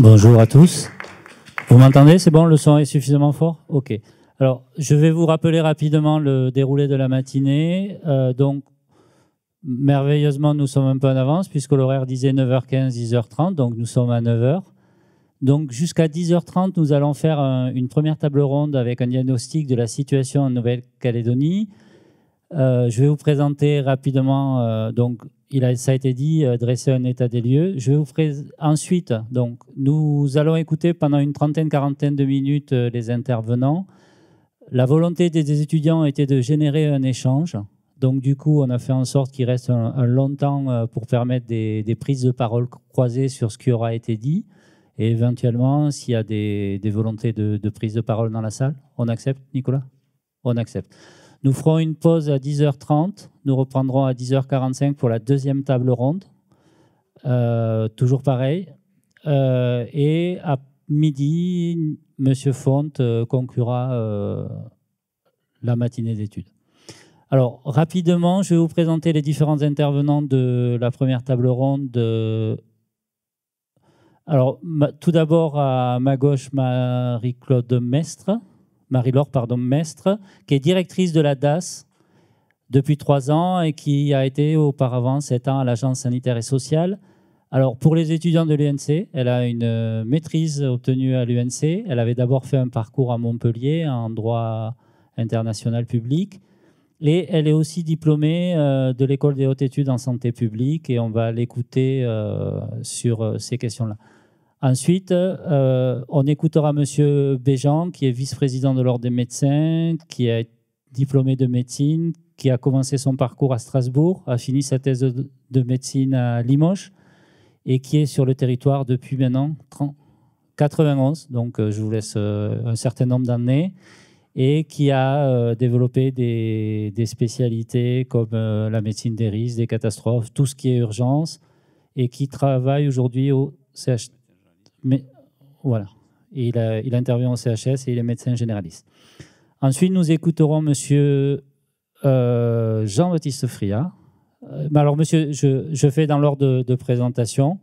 Bonjour à tous. Vous m'entendez? C'est bon, le son est suffisamment fort? Ok. Alors, je vais vous rappeler rapidement le déroulé de la matinée. Donc, merveilleusement, nous sommes un peu en avance puisque l'horaire disait 9h15, 10h30, donc nous sommes à 9h. Donc, jusqu'à 10h30, nous allons faire une première table ronde avec un diagnostic de la situation en Nouvelle-Calédonie. Je vais vous présenter rapidement, ça a été dit, dresser un état des lieux. Je vais vous ensuite, donc, nous allons écouter pendant une quarantaine de minutes les intervenants. La volonté des étudiants était de générer un échange. Donc, du coup, on a fait en sorte qu'il reste un long temps pour permettre des prises de parole croisées sur ce qui aura été dit. Et éventuellement, s'il y a des volontés de prise de parole dans la salle, on accepte, Nicolas? On accepte. Nous ferons une pause à 10h30. Nous reprendrons à 10h45 pour la deuxième table ronde. Toujours pareil. Et à midi, M. Font conclura la matinée d'études. Alors, rapidement, je vais vous présenter les différents intervenants de la première table ronde. Alors, tout d'abord, à ma gauche, Marie-Laure Mestre, qui est directrice de la DAS depuis 3 ans et qui a été auparavant 7 ans à l'Agence sanitaire et sociale. Alors, pour les étudiants de l'UNC, elle a une maîtrise obtenue à l'UNC. Elle avait d'abord fait un parcours à Montpellier en droit international public. Et elle est aussi diplômée de l'École des hautes études en santé publique et on va l'écouter sur ces questions-là. Ensuite, on écoutera M. Béjean, qui est vice-président de l'Ordre des médecins, qui est diplômé de médecine, qui a commencé son parcours à Strasbourg, a fini sa thèse de médecine à Limoges et qui est sur le territoire depuis maintenant 91, donc je vous laisse un certain nombre d'années, et qui a développé des spécialités comme la médecine des risques, des catastrophes, tout ce qui est urgence, et qui travaille aujourd'hui au CHS. Mais voilà, il intervient au CHS et il est médecin généraliste. Ensuite, nous écouterons monsieur Jean-Baptiste Friat. Alors, monsieur, je fais dans l'ordre de présentation.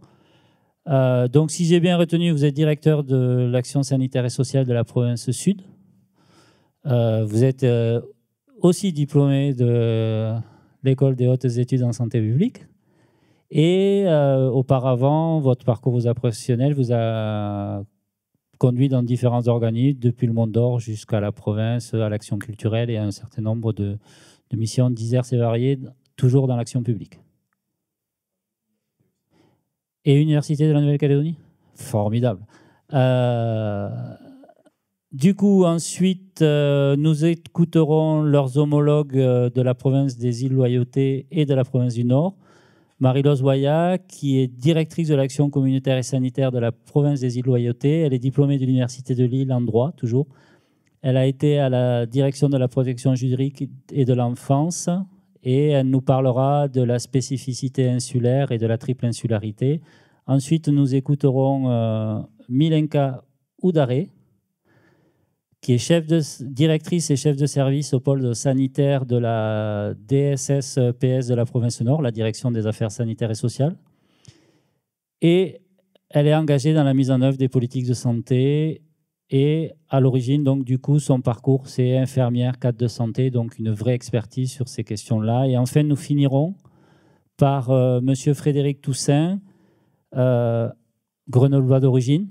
Donc, si j'ai bien retenu, vous êtes directeur de l'action sanitaire et sociale de la province Sud. Vous êtes aussi diplômé de l'École des hautes études en santé publique. Et auparavant, votre parcours professionnel vous a conduit dans différents organismes, depuis le Mont d'Or jusqu'à la province, à l'action culturelle et à un certain nombre de missions diverses et variées, toujours dans l'action publique. Et Université de la Nouvelle-Calédonie? Formidable. Du coup, ensuite, nous écouterons leurs homologues de la province des îles Loyauté et de la province du Nord. Marie-Laure Zoya, qui est directrice de l'action communautaire et sanitaire de la province des îles Loyauté. Elle est diplômée de l'Université de Lille en droit, toujours. Elle a été à la direction de la protection juridique et de l'enfance et elle nous parlera de la spécificité insulaire et de la triple insularité. Ensuite, nous écouterons Milenka Oudaré, qui est directrice et chef de service au pôle sanitaire de la DSS-PS de la province Nord, la direction des affaires sanitaires et sociales. Et elle est engagée dans la mise en œuvre des politiques de santé. Et à l'origine, donc, du coup, son parcours, c'est infirmière, cadre de santé, donc une vraie expertise sur ces questions-là. Et enfin, nous finirons par monsieur Frédéric Toussaint, grenoblois d'origine,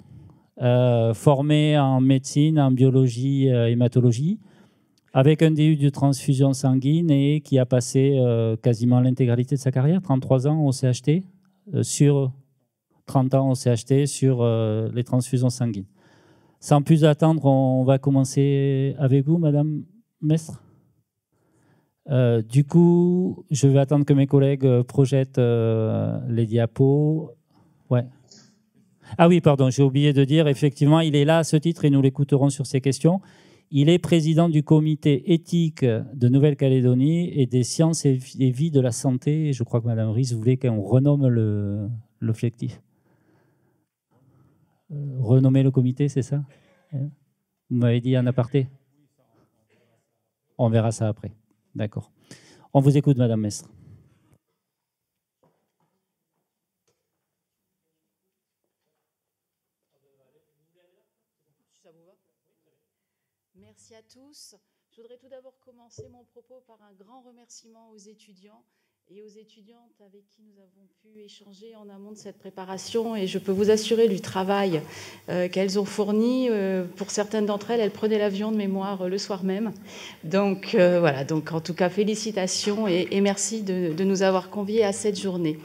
formé en médecine, en biologie, hématologie, avec un DU de transfusion sanguine et qui a passé quasiment l'intégralité de sa carrière, 33 ans au CHT, sur 30 ans au CHT sur les transfusions sanguines. Sans plus attendre, on va commencer avec vous, Madame Mestre. Du coup, je vais attendre que mes collègues projettent les diapos. Ouais. Ah oui, pardon, j'ai oublié de dire, effectivement, il est là à ce titre et nous l'écouterons sur ces questions. Il est président du comité éthique de Nouvelle-Calédonie et des sciences et vie de la santé. Je crois que Mme Ries voulait qu'on renomme l'objectif. Renommer le comité, c'est ça? Vous m'avez dit en aparté? On verra ça après. D'accord. On vous écoute, Madame Mestre. Merci à tous. Je voudrais tout d'abord commencer mon propos par un grand remerciement aux étudiants et aux étudiantes avec qui nous avons pu échanger en amont de cette préparation. Et je peux vous assurer du travail qu'elles ont fourni. Pour certaines d'entre elles, elles prenaient l'avion de mémoire le soir même. Donc voilà, donc en tout cas, félicitations et merci de nous avoir conviés à cette journée.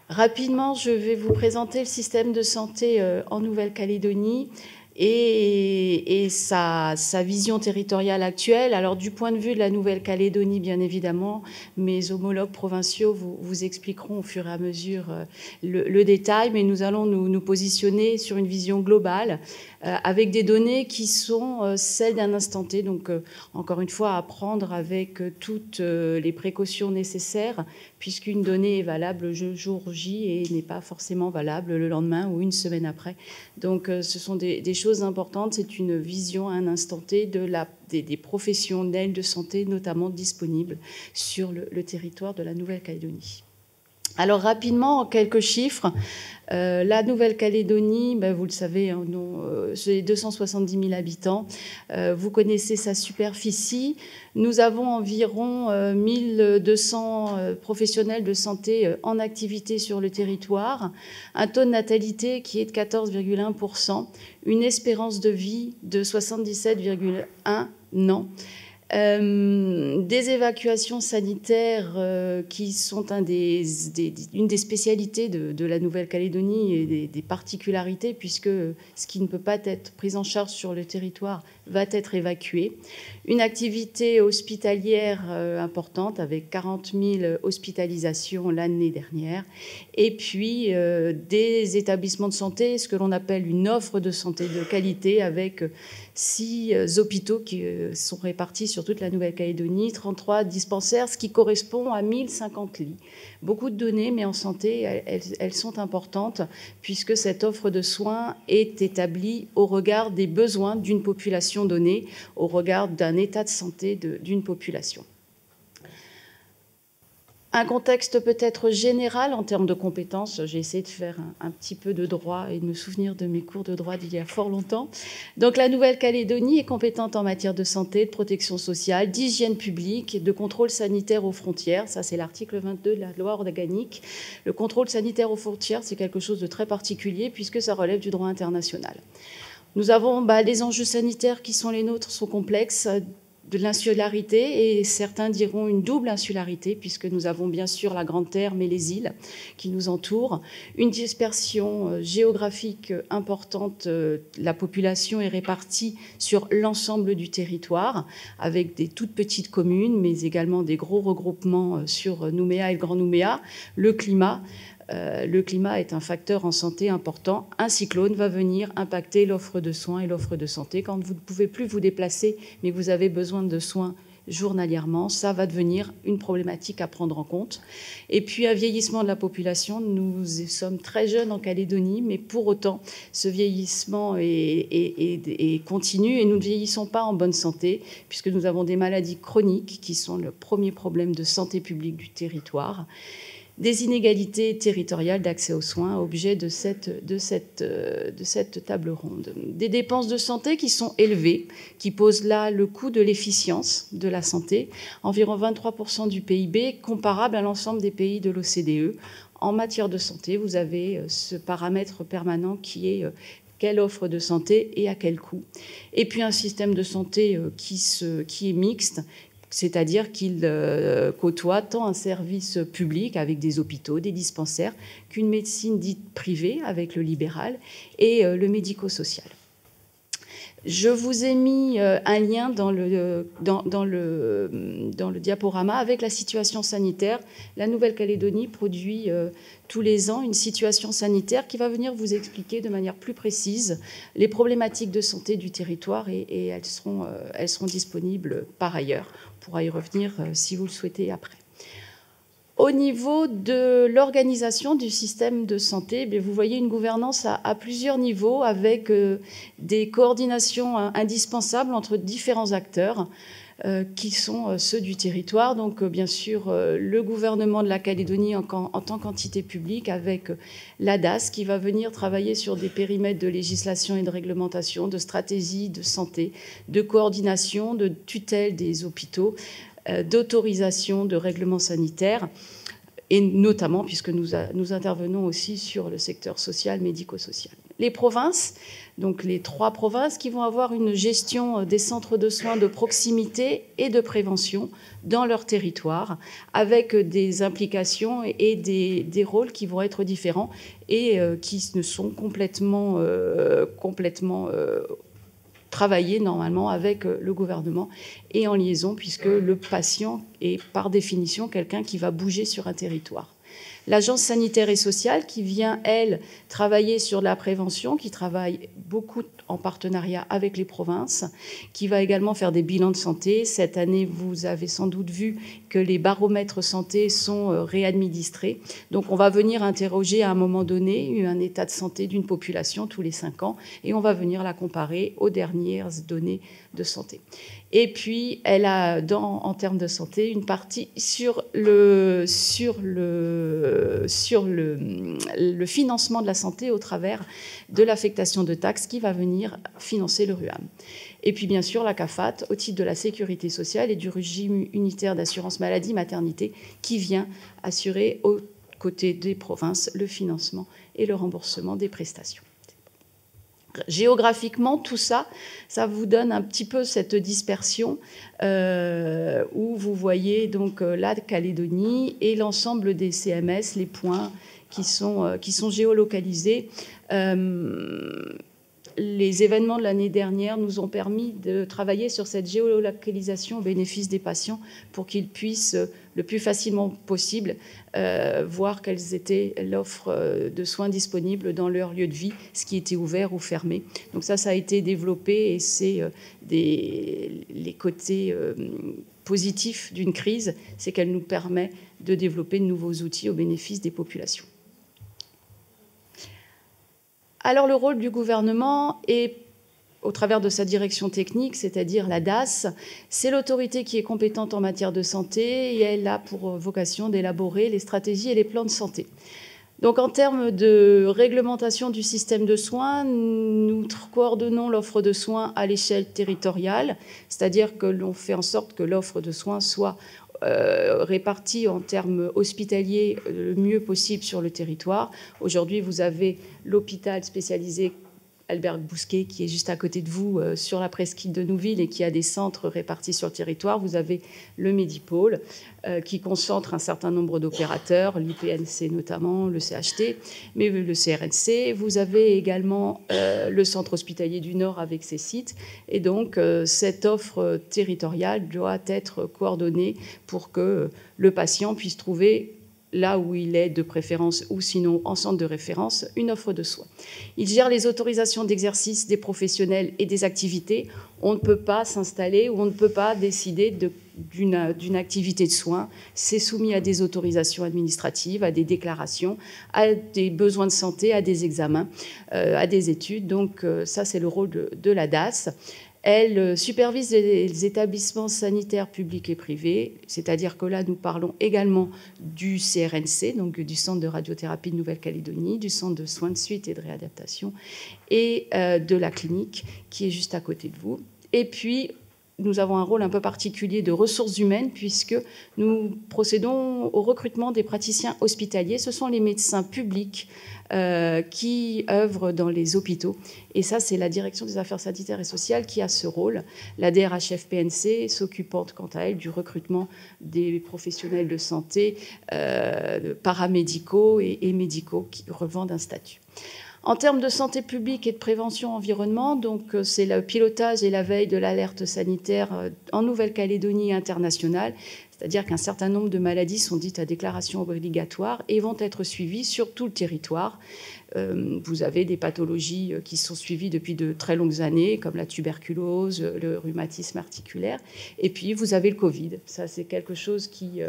Rapidement, je vais vous présenter le système de santé en Nouvelle-Calédonie et sa vision territoriale actuelle. Alors, du point de vue de la Nouvelle-Calédonie, bien évidemment, mes homologues provinciaux vous expliqueront au fur et à mesure le détail, mais nous allons nous positionner sur une vision globale avec des données qui sont celles d'un instant T. Donc, encore une fois, à prendre avec toutes les précautions nécessaires, puisqu'une donnée est valable le jour J et n'est pas forcément valable le lendemain ou une semaine après. Donc, ce sont des choses importantes. C'est une vision à un instant T des professionnels de santé, notamment disponibles sur le territoire de la Nouvelle-Calédonie. Alors rapidement, quelques chiffres. La Nouvelle-Calédonie, vous le savez, hein, c'est 270 000 habitants. Vous connaissez sa superficie. Nous avons environ 1200 professionnels de santé en activité sur le territoire, un taux de natalité qui est de 14,1%, une espérance de vie de 77,1 ans. Des évacuations sanitaires qui sont une des spécialités de la Nouvelle-Calédonie et des particularités, puisque ce qui ne peut pas être pris en charge sur le territoire va être évacué. Une activité hospitalière importante avec 40 000 hospitalisations l'année dernière. Et puis des établissements de santé, ce que l'on appelle une offre de santé de qualité avec 6 hôpitaux qui sont répartis sur toute la Nouvelle-Calédonie, 33 dispensaires, ce qui correspond à 1050 lits. Beaucoup de données, mais en santé, elles sont importantes puisque cette offre de soins est établie au regard des besoins d'une population donnée, au regard d'un état de santé d'une population. Un contexte peut-être général en termes de compétences. J'ai essayé de faire un petit peu de droit et de me souvenir de mes cours de droit d'il y a fort longtemps. Donc la Nouvelle-Calédonie est compétente en matière de santé, de protection sociale, d'hygiène publique, de contrôle sanitaire aux frontières. Ça, c'est l'article 22 de la loi organique. Le contrôle sanitaire aux frontières, c'est quelque chose de très particulier puisque ça relève du droit international. Nous avons les enjeux sanitaires qui sont les nôtres sont complexes, de l'insularité, et certains diront une double insularité, puisque nous avons bien sûr la Grande Terre, mais les îles qui nous entourent, une dispersion géographique importante. La population est répartie sur l'ensemble du territoire, avec des toutes petites communes, mais également des gros regroupements sur Nouméa et le Grand Nouméa. Le climat est un facteur en santé important. Un cyclone va venir impacter l'offre de soins et l'offre de santé. Quand vous ne pouvez plus vous déplacer, mais vous avez besoin de soins journalièrement, ça va devenir une problématique à prendre en compte. Et puis un vieillissement de la population. Nous sommes très jeunes en Calédonie, mais pour autant, ce vieillissement est continu et nous ne vieillissons pas en bonne santé, puisque nous avons des maladies chroniques qui sont le premier problème de santé publique du territoire. Des inégalités territoriales d'accès aux soins, objet de cette table ronde. Des dépenses de santé qui sont élevées, qui posent là le coût de l'efficience de la santé, environ 23% du PIB, comparable à l'ensemble des pays de l'OCDE. En matière de santé, vous avez ce paramètre permanent qui est quelle offre de santé et à quel coût. Et puis un système de santé qui est mixte, c'est-à-dire qu'il côtoie tant un service public avec des hôpitaux, des dispensaires, qu'une médecine dite privée avec le libéral et le médico-social. Je vous ai mis un lien dans le diaporama avec la situation sanitaire. La Nouvelle-Calédonie produit tous les ans une situation sanitaire qui va venir vous expliquer de manière plus précise les problématiques de santé du territoire et elles seront disponibles par ailleurs. On pourra y revenir si vous le souhaitez après. Au niveau de l'organisation du système de santé, vous voyez une gouvernance à plusieurs niveaux avec des coordinations indispensables entre différents acteurs qui sont ceux du territoire. Donc bien sûr le gouvernement de la Calédonie en tant qu'entité publique avec la DAS qui va venir travailler sur des périmètres de législation et de réglementation, de stratégie de santé, de coordination, de tutelle des hôpitaux, d'autorisation de règlements sanitaires, et notamment puisque nous intervenons aussi sur le secteur social, médico-social. Les provinces, donc les 3 provinces qui vont avoir une gestion des centres de soins de proximité et de prévention dans leur territoire, avec des implications et des rôles qui vont être différents et qui ne sont complètement travailler normalement avec le gouvernement et en liaison, puisque le patient est par définition quelqu'un qui va bouger sur un territoire. L'Agence sanitaire et sociale qui vient, elle, travailler sur la prévention, qui travaille beaucoup en partenariat avec les provinces, qui va également faire des bilans de santé. Cette année, vous avez sans doute vu que les baromètres santé sont réadministrés. Donc on va venir interroger à un moment donné un état de santé d'une population tous les 5 ans et on va venir la comparer aux dernières données de santé. Et puis, elle a, en termes de santé, une partie sur le financement de la santé au travers de l'affectation de taxes qui va venir financer le RUAM. Et puis, bien sûr, la CAFAT, au titre de la sécurité sociale et du régime unitaire d'assurance maladie maternité, qui vient assurer, aux côtés des provinces, le financement et le remboursement des prestations. Géographiquement, tout ça, ça vous donne un petit peu cette dispersion où vous voyez donc la Calédonie et l'ensemble des CMS, les points qui sont géolocalisés. Les événements de l'année dernière nous ont permis de travailler sur cette géolocalisation au bénéfice des patients pour qu'ils puissent le plus facilement possible voir quelles étaient l'offre de soins disponibles dans leur lieu de vie, ce qui était ouvert ou fermé. Donc ça a été développé et c'est les côtés positifs d'une crise, c'est qu'elle nous permet de développer de nouveaux outils au bénéfice des populations. Alors le rôle du gouvernement est, au travers de sa direction technique, c'est-à-dire la DAS, c'est l'autorité qui est compétente en matière de santé et elle a pour vocation d'élaborer les stratégies et les plans de santé. Donc en termes de réglementation du système de soins, nous coordonnons l'offre de soins à l'échelle territoriale, c'est-à-dire que l'on fait en sorte que l'offre de soins soit répartis en termes hospitaliers le mieux possible sur le territoire. Aujourd'hui, vous avez l'hôpital spécialisé Albert Bousquet, qui est juste à côté de vous, sur la presqu'île de Nouville et qui a des centres répartis sur le territoire. Vous avez le Medipôle, qui concentre un certain nombre d'opérateurs, l'IPNC notamment, le CHT, mais le CRNC. Vous avez également le centre hospitalier du Nord avec ses sites. Et donc, cette offre territoriale doit être coordonnée pour que le patient puisse trouver, là où il est de préférence ou sinon en centre de référence, une offre de soins. Il gère les autorisations d'exercice des professionnels et des activités. On ne peut pas s'installer ou on ne peut pas décider d'une activité de soins. C'est soumis à des autorisations administratives, à des déclarations, à des besoins de santé, à des examens, à des études. Donc ça, c'est le rôle de la DAS. Elle supervise les établissements sanitaires publics et privés, c'est-à-dire que là, nous parlons également du CRNC, donc du Centre de radiothérapie de Nouvelle-Calédonie, du Centre de soins de suite et de réadaptation, et de la clinique qui est juste à côté de vous. Et puis, nous avons un rôle un peu particulier de ressources humaines puisque nous procédons au recrutement des praticiens hospitaliers. Ce sont les médecins publics qui œuvrent dans les hôpitaux. Et ça, c'est la direction des affaires sanitaires et sociales qui a ce rôle. La DRHF-PNC s'occupant, quant à elle, du recrutement des professionnels de santé paramédicaux et médicaux qui relèvent d'un statut. En termes de santé publique et de prévention environnement, donc c'est le pilotage et la veille de l'alerte sanitaire en Nouvelle-Calédonie et internationale. C'est-à-dire qu'un certain nombre de maladies sont dites à déclaration obligatoire et vont être suivies sur tout le territoire. Vous avez des pathologies qui sont suivies depuis de très longues années, comme la tuberculose, le rhumatisme articulaire. Et puis, vous avez le Covid. Ça, c'est quelque chose qui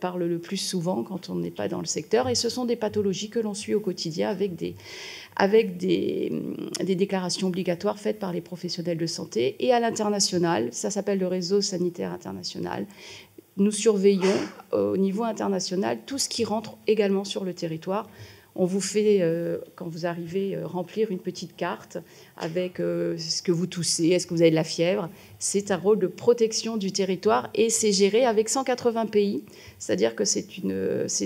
parle le plus souvent quand on n'est pas dans le secteur. Et ce sont des pathologies que l'on suit au quotidien avec des déclarations obligatoires faites par les professionnels de santé. Et à l'international, ça s'appelle le réseau sanitaire international. Nous surveillons au niveau international tout ce qui rentre également sur le territoire. On vous fait, quand vous arrivez, remplir une petite carte avec ce que vous toussez, est-ce que vous avez de la fièvre. C'est un rôle de protection du territoire et c'est géré avec 180 pays. C'est-à-dire que c'est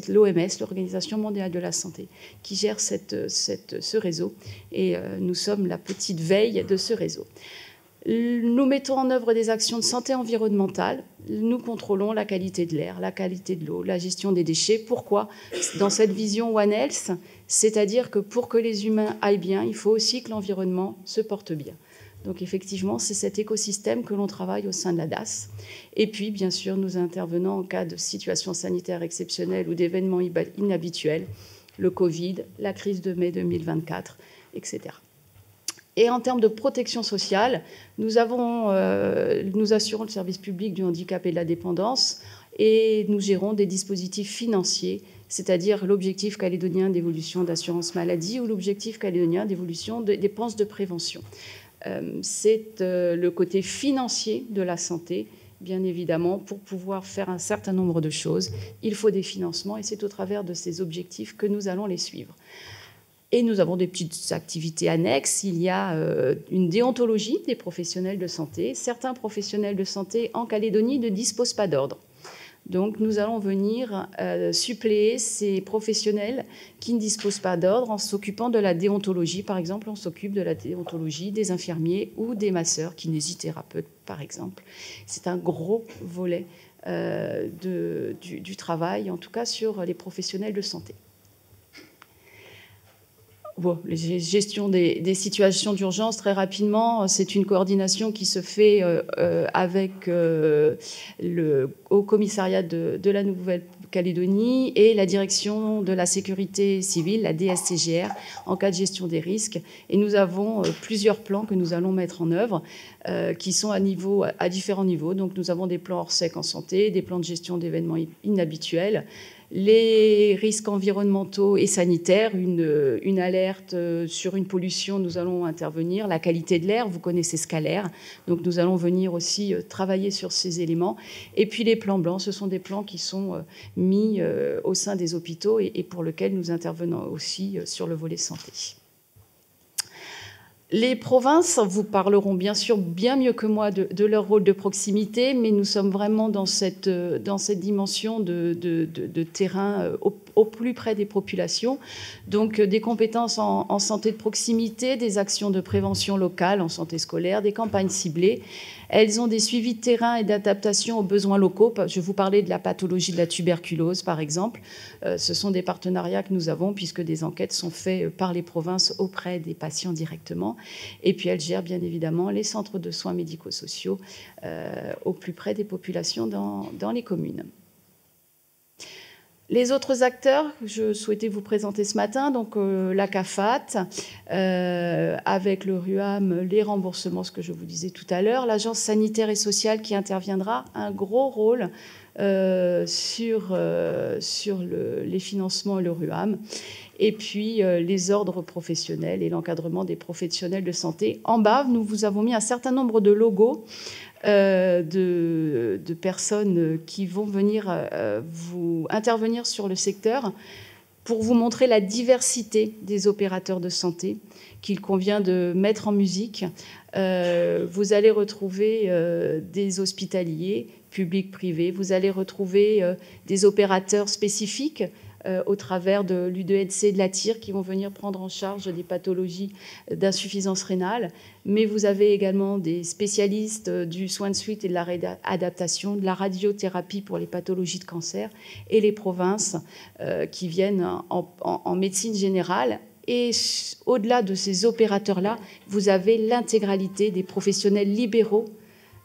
l'OMS, l'Organisation mondiale de la santé, qui gère ce réseau. Et nous sommes la petite veille de ce réseau. Nous mettons en œuvre des actions de santé environnementale. Nous contrôlons la qualité de l'air, la qualité de l'eau, la gestion des déchets. Pourquoi ? Dans cette vision One Health, c'est-à-dire que pour que les humains aillent bien, il faut aussi que l'environnement se porte bien. Donc effectivement, c'est cet écosystème que l'on travaille au sein de la DAS. Et puis, bien sûr, nous intervenons en cas de situation sanitaire exceptionnelle ou d'événements inhabituels, le Covid, la crise de mai 2024, etc. Et en termes de protection sociale, nous assurons le service public du handicap et de la dépendance et nous gérons des dispositifs financiers, c'est-à-dire l'objectif calédonien d'évolution d'assurance maladie ou l'objectif calédonien d'évolution des dépenses de prévention. C'est le côté financier de la santé. Bien évidemment, pour pouvoir faire un certain nombre de choses, il faut des financements et c'est au travers de ces objectifs que nous allons les suivre. Et nous avons des petites activités annexes. Il y a une déontologie des professionnels de santé. Certains professionnels de santé en Calédonie ne disposent pas d'ordre. Donc nous allons venir suppléer ces professionnels qui ne disposent pas d'ordre en s'occupant de la déontologie. Par exemple, on s'occupe de la déontologie des infirmiers ou des masseurs, kinésithérapeutes par exemple. C'est un gros volet du travail, en tout cas sur les professionnels de santé. Bon, la gestion des situations d'urgence, très rapidement, c'est une coordination qui se fait avec le Haut Commissariat de la Nouvelle-Calédonie et la Direction de la Sécurité civile, la DSCGR, en cas de gestion des risques. Et nous avons plusieurs plans que nous allons mettre en œuvre qui sont à différents niveaux. Donc nous avons des plans hors sec en santé, des plans de gestion d'événements inhabituels, les risques environnementaux et sanitaires, une alerte sur une pollution, nous allons intervenir. La qualité de l'air, vous connaissez Scalaire, donc nous allons venir aussi travailler sur ces éléments. Et puis les plans blancs, ce sont des plans qui sont mis au sein des hôpitaux et pour lesquels nous intervenons aussi sur le volet santé. Les provinces vous parleront bien sûr bien mieux que moi de leur rôle de proximité, mais nous sommes vraiment dans cette dimension de terrain au plus près des populations. Donc des compétences en santé de proximité, des actions de prévention locale en santé scolaire, des campagnes ciblées. Elles ont des suivis de terrain et d'adaptation aux besoins locaux. Je vous parlais de la pathologie de la tuberculose, par exemple. Ce sont des partenariats que nous avons puisque des enquêtes sont faites par les provinces auprès des patients directement. Et puis, elles gèrent bien évidemment les centres de soins médico-sociaux au plus près des populations dans les communes. Les autres acteurs que je souhaitais vous présenter ce matin, donc la CAFAT, avec le RUAM, les remboursements, ce que je vous disais tout à l'heure, l'Agence sanitaire et sociale qui interviendra, un gros rôle sur les financements et le RUAM, et puis les ordres professionnels et l'encadrement des professionnels de santé. En bas, nous vous avons mis un certain nombre de logos de personnes qui vont venir vous intervenir sur le secteur pour vous montrer la diversité des opérateurs de santé qu'il convient de mettre en musique. Vous allez retrouver des hospitaliers, publics, privés. Vous allez retrouver des opérateurs spécifiques au travers de l'U2NC et de la TIR qui vont venir prendre en charge des pathologies d'insuffisance rénale. Mais vous avez également des spécialistes du soin de suite et de la réadaptation, de la radiothérapie pour les pathologies de cancer et les provinces qui viennent en médecine générale. Et au-delà de ces opérateurs-là, vous avez l'intégralité des professionnels libéraux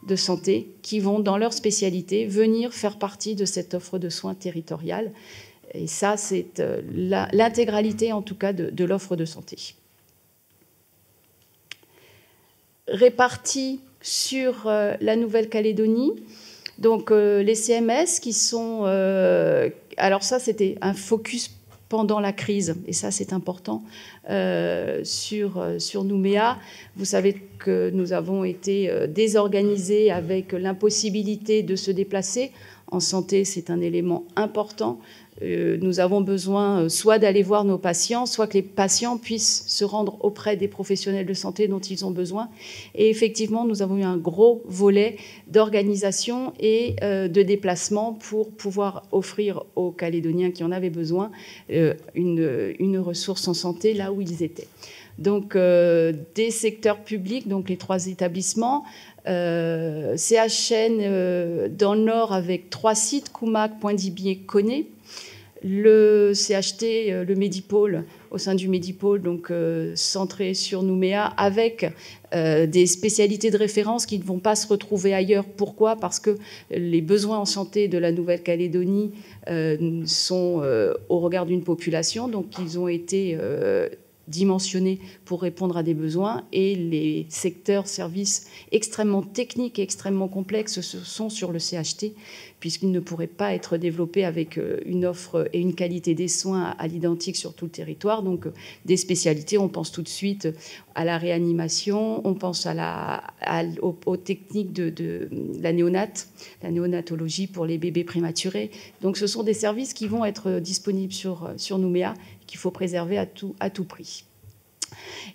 de santé qui vont, dans leur spécialité, venir faire partie de cette offre de soins territoriale. Et ça, c'est l'intégralité, en tout cas, de l'offre de santé. Répartis sur la Nouvelle-Calédonie, donc les CMS qui sont... alors ça, c'était un focus pendant la crise, et ça c'est important, sur Nouméa. Vous savez que nous avons été désorganisés avec l'impossibilité de se déplacer. En santé, c'est un élément important. Nous avons besoin soit d'aller voir nos patients, soit que les patients puissent se rendre auprès des professionnels de santé dont ils ont besoin. Et effectivement, nous avons eu un gros volet d'organisation et de déplacement pour pouvoir offrir aux Calédoniens qui en avaient besoin une ressource en santé là où ils étaient. Donc, des secteurs publics, donc les 3 établissements, CHN dans le Nord avec 3 sites, Koumak, Pointe-d'Ibier, Koné. Le CHT, le Médipôle, au sein du Médipôle, donc centré sur Nouméa, avec des spécialités de référence qui ne vont pas se retrouver ailleurs. Pourquoi ? Parce que les besoins en santé de la Nouvelle-Calédonie sont au regard d'une population, donc ils ont été dimensionnés pour répondre à des besoins, et les secteurs services extrêmement techniques et extrêmement complexes sont sur le CHT, puisqu'ils ne pourraient pas être développés avec une offre et une qualité des soins à l'identique sur tout le territoire. Donc des spécialités, on pense tout de suite à la réanimation, on pense aux techniques de la néonatologie pour les bébés prématurés. Donc ce sont des services qui vont être disponibles sur Nouméa, qu'il faut préserver à tout prix.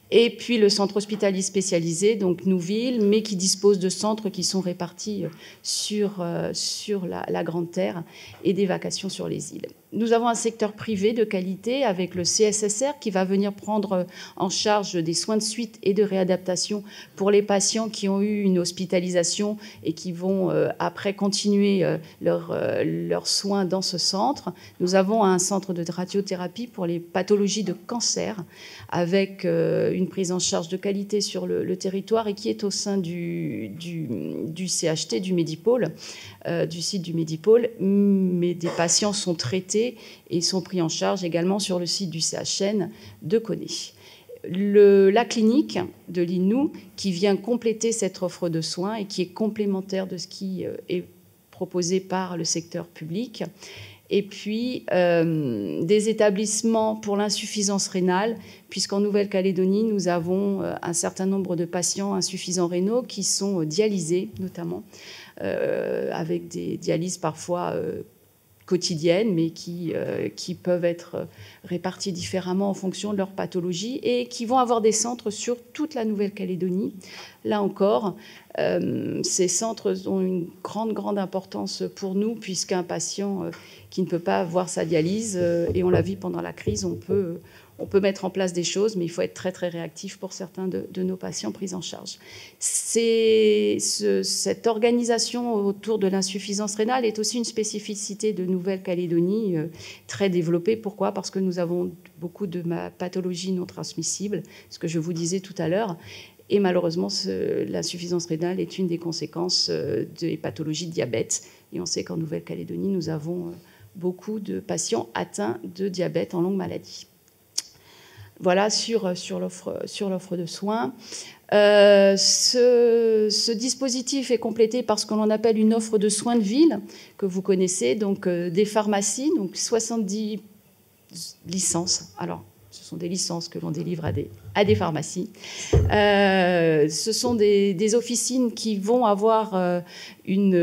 Et puis le centre hospitalier spécialisé, donc Nouville, mais qui dispose de centres qui sont répartis sur la Grande Terre et des vacations sur les îles. Nous avons un secteur privé de qualité avec le CSSR qui va venir prendre en charge des soins de suite et de réadaptation pour les patients qui ont eu une hospitalisation et qui vont après continuer leurs soins dans ce centre. Nous avons un centre de radiothérapie pour les pathologies de cancer avec une prise en charge de qualité sur le territoire et qui est au sein du CHT, du Médipôle, du site du Médipôle, mais des patients sont traités et sont pris en charge également sur le site du CHN de Koné. La clinique de l'INU qui vient compléter cette offre de soins et qui est complémentaire de ce qui est proposé par le secteur public. Et puis, des établissements pour l'insuffisance rénale, puisqu'en Nouvelle-Calédonie, nous avons un certain nombre de patients insuffisants rénaux qui sont dialysés, notamment, avec des dialyses parfois quotidiennes, mais qui peuvent être réparties différemment en fonction de leur pathologie et qui vont avoir des centres sur toute la Nouvelle-Calédonie. Là encore, ces centres ont une grande importance pour nous, puisqu'un patient qui ne peut pas avoir sa dialyse, et on l'a vu pendant la crise, on peut mettre en place des choses, mais il faut être très réactif pour certains de nos patients pris en charge. Cette organisation autour de l'insuffisance rénale est aussi une spécificité de Nouvelle-Calédonie très développée. Pourquoi ? Parce que nous avons beaucoup de pathologies non transmissibles, ce que je vous disais tout à l'heure. Et malheureusement, l'insuffisance rénale est une des conséquences des pathologies de diabète. Et on sait qu'en Nouvelle-Calédonie, nous avons beaucoup de patients atteints de diabète en longue maladie. Voilà sur l'offre de soins. Ce dispositif est complété par ce que l'on appelle une offre de soins de ville, que vous connaissez, donc des pharmacies, donc 70 licences. Alors, ce sont des licences que l'on délivre à des pharmacies. Ce sont des officines qui vont avoir une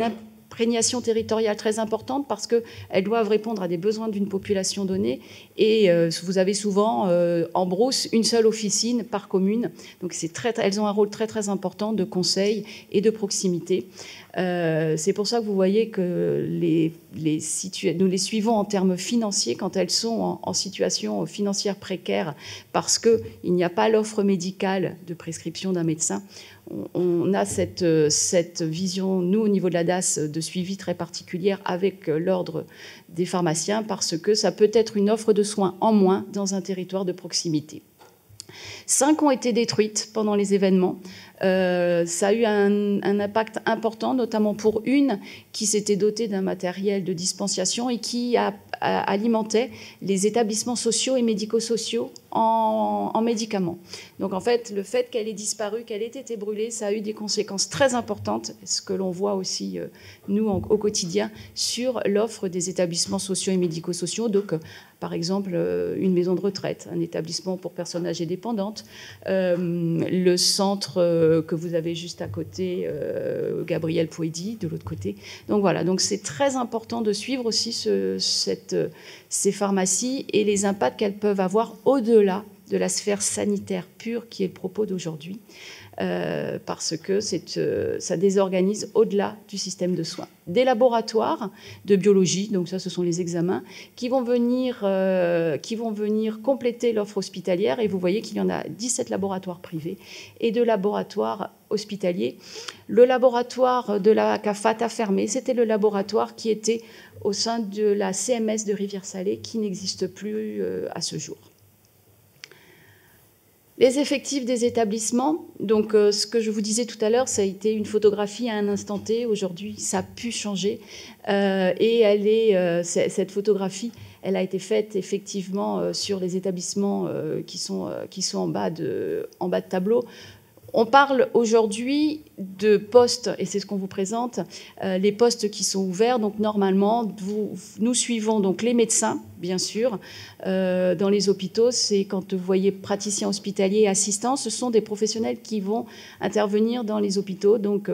imprégnation territoriale très importante parce qu'elles doivent répondre à des besoins d'une population donnée. Et vous avez souvent en brousse une seule officine par commune. Donc elles ont un rôle très important de conseil et de proximité. C'est pour ça que vous voyez que nous les suivons en termes financiers quand elles sont en situation financière précaire parce qu'il n'y a pas l'offre médicale de prescription d'un médecin. On a cette vision, nous, au niveau de la DAS, de suivi très particulière avec l'ordre des pharmaciens parce que ça peut être une offre de soins en moins dans un territoire de proximité. 5 ont été détruites pendant les événements. Ça a eu un impact important, notamment pour une qui s'était dotée d'un matériel de dispensation et qui alimentait les établissements sociaux et médico-sociaux en médicaments. Donc en fait, le fait qu'elle ait disparu, qu'elle ait été brûlée, ça a eu des conséquences très importantes, ce que l'on voit aussi, nous, au quotidien, sur l'offre des établissements sociaux et médico-sociaux. Donc, par exemple, une maison de retraite, un établissement pour personnes âgées dépendantes, le centre que vous avez juste à côté, Gabriel Pouedi, de l'autre côté. Donc voilà, donc c'est très important de suivre aussi ces pharmacies et les impacts qu'elles peuvent avoir au-delà de la sphère sanitaire pure qui est le propos d'aujourd'hui, parce que ça désorganise au-delà du système de soins. Des laboratoires de biologie, donc ça ce sont les examens, qui vont venir compléter l'offre hospitalière, et vous voyez qu'il y en a 17 laboratoires privés et 2 laboratoires hospitaliers. Le laboratoire de la CAFAT a fermé, c'était le laboratoire qui était au sein de la CMS de Rivière-Salée, qui n'existe plus à ce jour. Les effectifs des établissements, donc ce que je vous disais tout à l'heure, ça a été une photographie à un instant T. Aujourd'hui, ça a pu changer. Et cette photographie, elle a été faite effectivement sur les établissements qui sont en bas de tableau. On parle aujourd'hui de postes, et c'est ce qu'on vous présente, les postes qui sont ouverts. Donc normalement, nous suivons donc les médecins, bien sûr. Dans les hôpitaux, c'est quand vous voyez praticiens hospitaliers et assistants, ce sont des professionnels qui vont intervenir dans les hôpitaux. Donc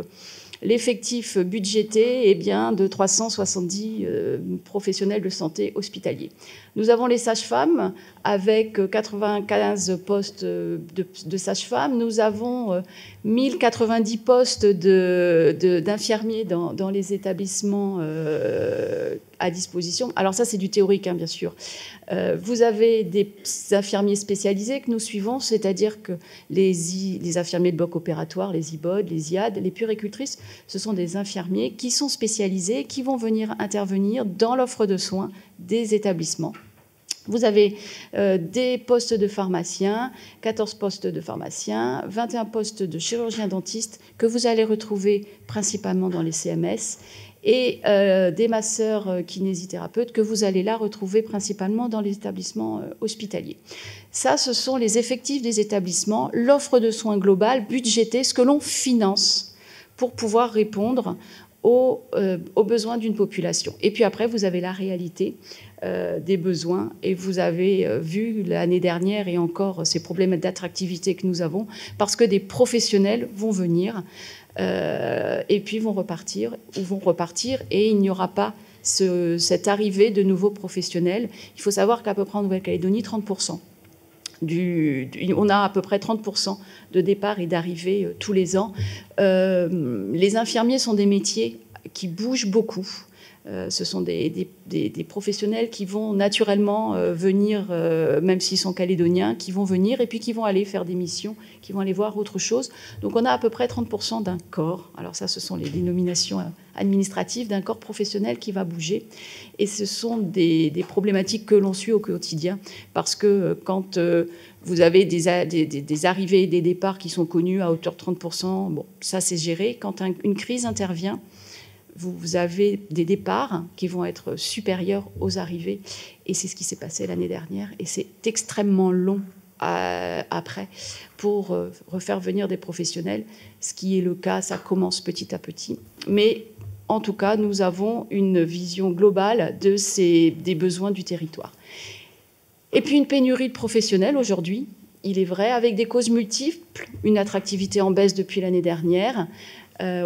l'effectif budgété est bien de 370 professionnels de santé hospitaliers. Nous avons les sages-femmes avec 95 postes de sages-femmes. Nous avons 1090 postes d'infirmiers dans les établissements à disposition. Alors ça, c'est du théorique, hein, bien sûr. Vous avez des infirmiers spécialisés que nous suivons, c'est-à-dire que les infirmiers de bloc opératoire, les IBOD, les IAD, les puéricultrices, ce sont des infirmiers qui sont spécialisés, qui vont venir intervenir dans l'offre de soins des établissements. Vous avez des postes de pharmaciens, 14 postes de pharmaciens, 21 postes de chirurgiens-dentistes que vous allez retrouver principalement dans les CMS, et des masseurs kinésithérapeutes que vous allez là retrouver principalement dans les établissements hospitaliers. Ça, ce sont les effectifs des établissements, l'offre de soins globale, budgétée, ce que l'on finance pour pouvoir répondre aux besoins d'une population. Et puis après, vous avez la réalité des besoins, et vous avez vu l'année dernière et encore ces problèmes d'attractivité que nous avons, parce que des professionnels vont venir et puis vont repartir, et il n'y aura pas cette arrivée de nouveaux professionnels. Il faut savoir qu'à peu près en Nouvelle-Calédonie, 30%. On a à peu près 30% de départ et d'arrivée tous les ans. Les infirmiers sont des métiers qui bougent beaucoup. Ce sont des professionnels qui vont naturellement venir, même s'ils sont calédoniens, qui vont venir et puis qui vont aller faire des missions, qui vont aller voir autre chose. Donc on a à peu près 30% d'un corps. Alors ça, ce sont les dénominations administratives d'un corps professionnel qui va bouger. Et ce sont des problématiques que l'on suit au quotidien, parce que quand vous avez des arrivées et des départs qui sont connus à hauteur de 30%, bon, ça c'est géré. Quand une crise intervient, vous avez des départs qui vont être supérieurs aux arrivées. Et c'est ce qui s'est passé l'année dernière. Et c'est extrêmement long après pour refaire venir des professionnels. Ce qui est le cas, ça commence petit à petit. Mais en tout cas, nous avons une vision globale des besoins du territoire. Et puis une pénurie de professionnels aujourd'hui, il est vrai, avec des causes multiples, une attractivité en baisse depuis l'année dernière.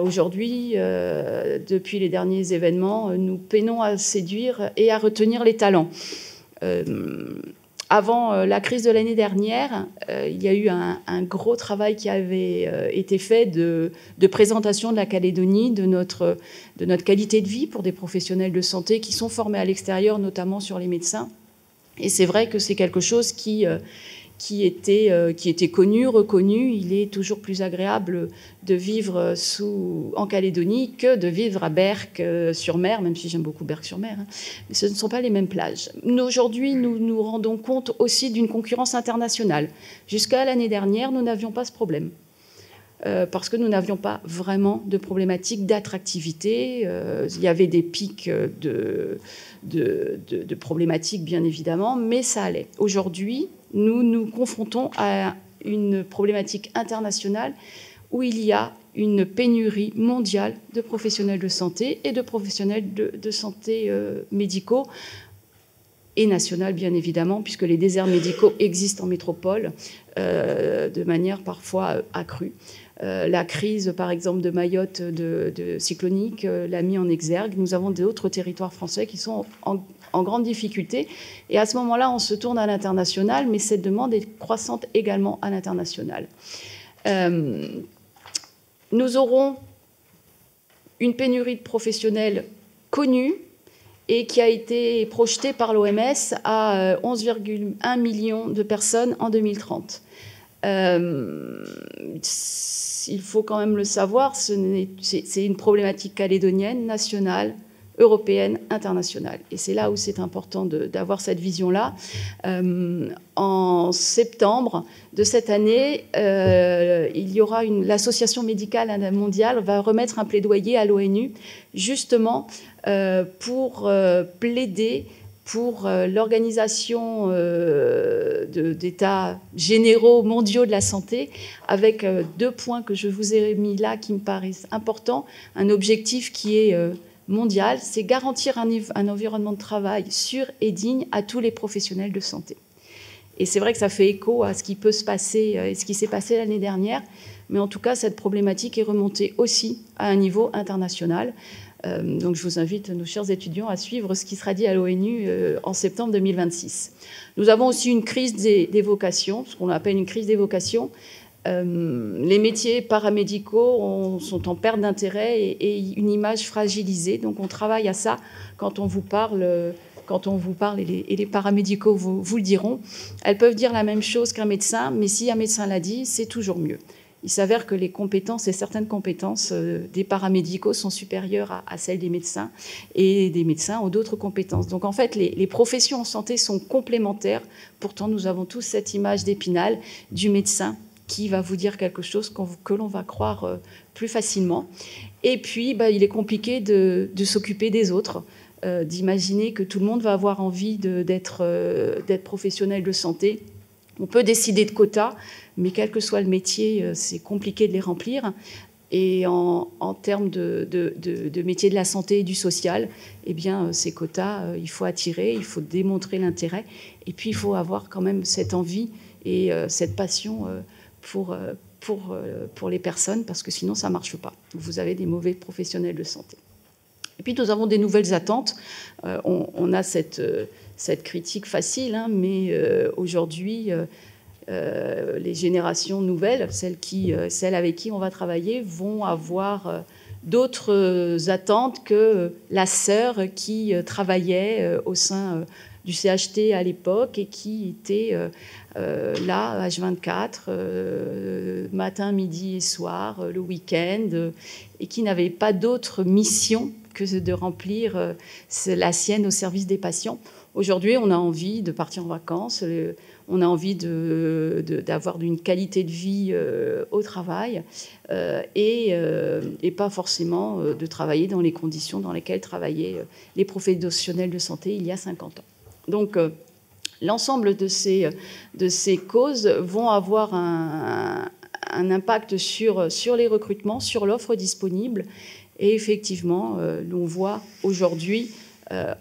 Aujourd'hui, depuis les derniers événements, nous peinons à séduire et à retenir les talents. Avant la crise de l'année dernière, il y a eu un gros travail qui avait été fait de présentation de la Calédonie, de notre qualité de vie pour des professionnels de santé qui sont formés à l'extérieur, notamment sur les médecins. Et c'est vrai que c'est quelque chose qui était connu, reconnu. Il est toujours plus agréable de vivre en Calédonie que de vivre à Berck-sur-Mer, même si j'aime beaucoup Berck-sur-Mer. Hein. Mais ce ne sont pas les mêmes plages. Aujourd'hui, nous nous rendons compte aussi d'une concurrence internationale. Jusqu'à l'année dernière, nous n'avions pas ce problème. parce que nous n'avions pas vraiment de problématique d'attractivité. Il y avait des pics de problématiques, bien évidemment, mais ça allait. Aujourd'hui, nous nous confrontons à une problématique internationale où il y a une pénurie mondiale de professionnels de santé et de professionnels de santé médicaux, et nationale, bien évidemment, puisque les déserts médicaux existent en métropole de manière parfois accrue. La crise, par exemple, de Mayotte de cyclonique l'a mis en exergue. Nous avons d'autres territoires français qui sont en grande difficulté. Et à ce moment-là, on se tourne à l'international, mais cette demande est croissante également à l'international. Nous aurons une pénurie de professionnels connue et qui a été projetée par l'OMS à 11,1 millions de personnes en 2030. Il faut quand même le savoir, c'est une problématique calédonienne, nationale, européenne, internationale. Et c'est là où c'est important d'avoir cette vision-là. En septembre de cette année, il y aura l'Association médicale mondiale va remettre un plaidoyer à l'ONU, justement pour plaider pour l'organisation d'états généraux mondiaux de la santé, avec 2 points que je vous ai mis là qui me paraissent importants. Un objectif qui est mondial, c'est garantir un environnement de travail sûr et digne à tous les professionnels de santé. Et c'est vrai que ça fait écho à ce qui peut se passer et ce qui s'est passé l'année dernière, mais en tout cas, cette problématique est remontée aussi à un niveau international. Donc je vous invite, nos chers étudiants, à suivre ce qui sera dit à l'ONU en septembre 2026. Nous avons aussi une crise des vocations, ce qu'on appelle une crise des vocations. Les métiers paramédicaux sont en perte d'intérêt et une image fragilisée. Donc on travaille à ça quand on vous parle, et les paramédicaux vous le diront. Elles peuvent dire la même chose qu'un médecin, mais si un médecin l'a dit, c'est toujours mieux. Il s'avère que les compétences et certaines compétences des paramédicaux sont supérieures à celles des médecins et des médecins ont d'autres compétences. Donc en fait, les professions en santé sont complémentaires. Pourtant, nous avons tous cette image d'Épinal du médecin qui va vous dire quelque chose que l'on va croire plus facilement. Et puis, il est compliqué de s'occuper des autres, d'imaginer que tout le monde va avoir envie d'être professionnel de santé. On peut décider de quotas, mais quel que soit le métier, c'est compliqué de les remplir. Et en termes de métiers de la santé et du social, eh bien, ces quotas, il faut attirer, il faut démontrer l'intérêt. Et puis, il faut avoir quand même cette envie et cette passion pour les personnes, parce que sinon, ça ne marche pas. Vous avez des mauvais professionnels de santé. Et puis, nous avons des nouvelles attentes. On a cette critique facile, hein, mais aujourd'hui, les générations nouvelles, celles avec qui on va travailler, vont avoir d'autres attentes que la sœur qui travaillait au sein du CHT à l'époque et qui était là, H24, matin, midi et soir, le week-end, et qui n'avait pas d'autre mission que de remplir la sienne au service des patients. Aujourd'hui, on a envie de partir en vacances, on a envie d'avoir une qualité de vie au travail et pas forcément de travailler dans les conditions dans lesquelles travaillaient les professionnels de santé il y a 50 ans. Donc, l'ensemble de ces causes vont avoir un impact sur les recrutements, sur l'offre disponible. Et effectivement, l'on voit aujourd'hui,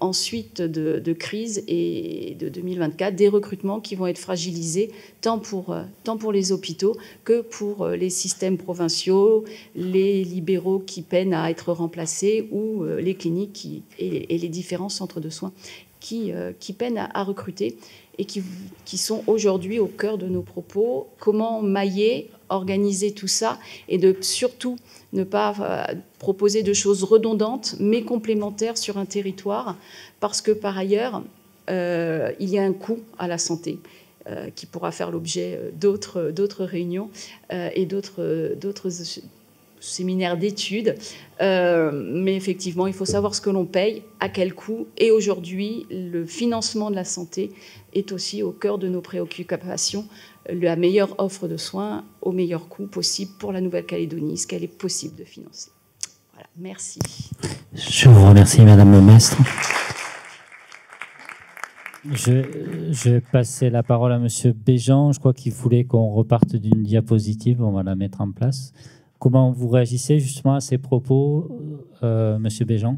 ensuite de crise et de 2024, des recrutements qui vont être fragilisés tant pour les hôpitaux que pour les systèmes provinciaux, les libéraux qui peinent à être remplacés ou les cliniques et les différents centres de soins qui peinent à recruter et qui sont aujourd'hui au cœur de nos propos. Comment mailler, organiser tout ça et surtout ne pas proposer de choses redondantes mais complémentaires sur un territoire, parce que par ailleurs, il y a un coût à la santé qui pourra faire l'objet d'autres réunions et d'autres séminaire d'études. Mais effectivement, il faut savoir ce que l'on paye, à quel coût. Et aujourd'hui, le financement de la santé est aussi au cœur de nos préoccupations. La meilleure offre de soins au meilleur coût possible pour la Nouvelle-Calédonie, ce qu'elle est possible de financer. Voilà, merci. Je vous remercie, Madame le Maistre. Je vais passer la parole à Monsieur Béjean. Je crois qu'il voulait qu'on reparte d'une diapositive. On va la mettre en place. Comment vous réagissez justement à ces propos, Monsieur Béjean?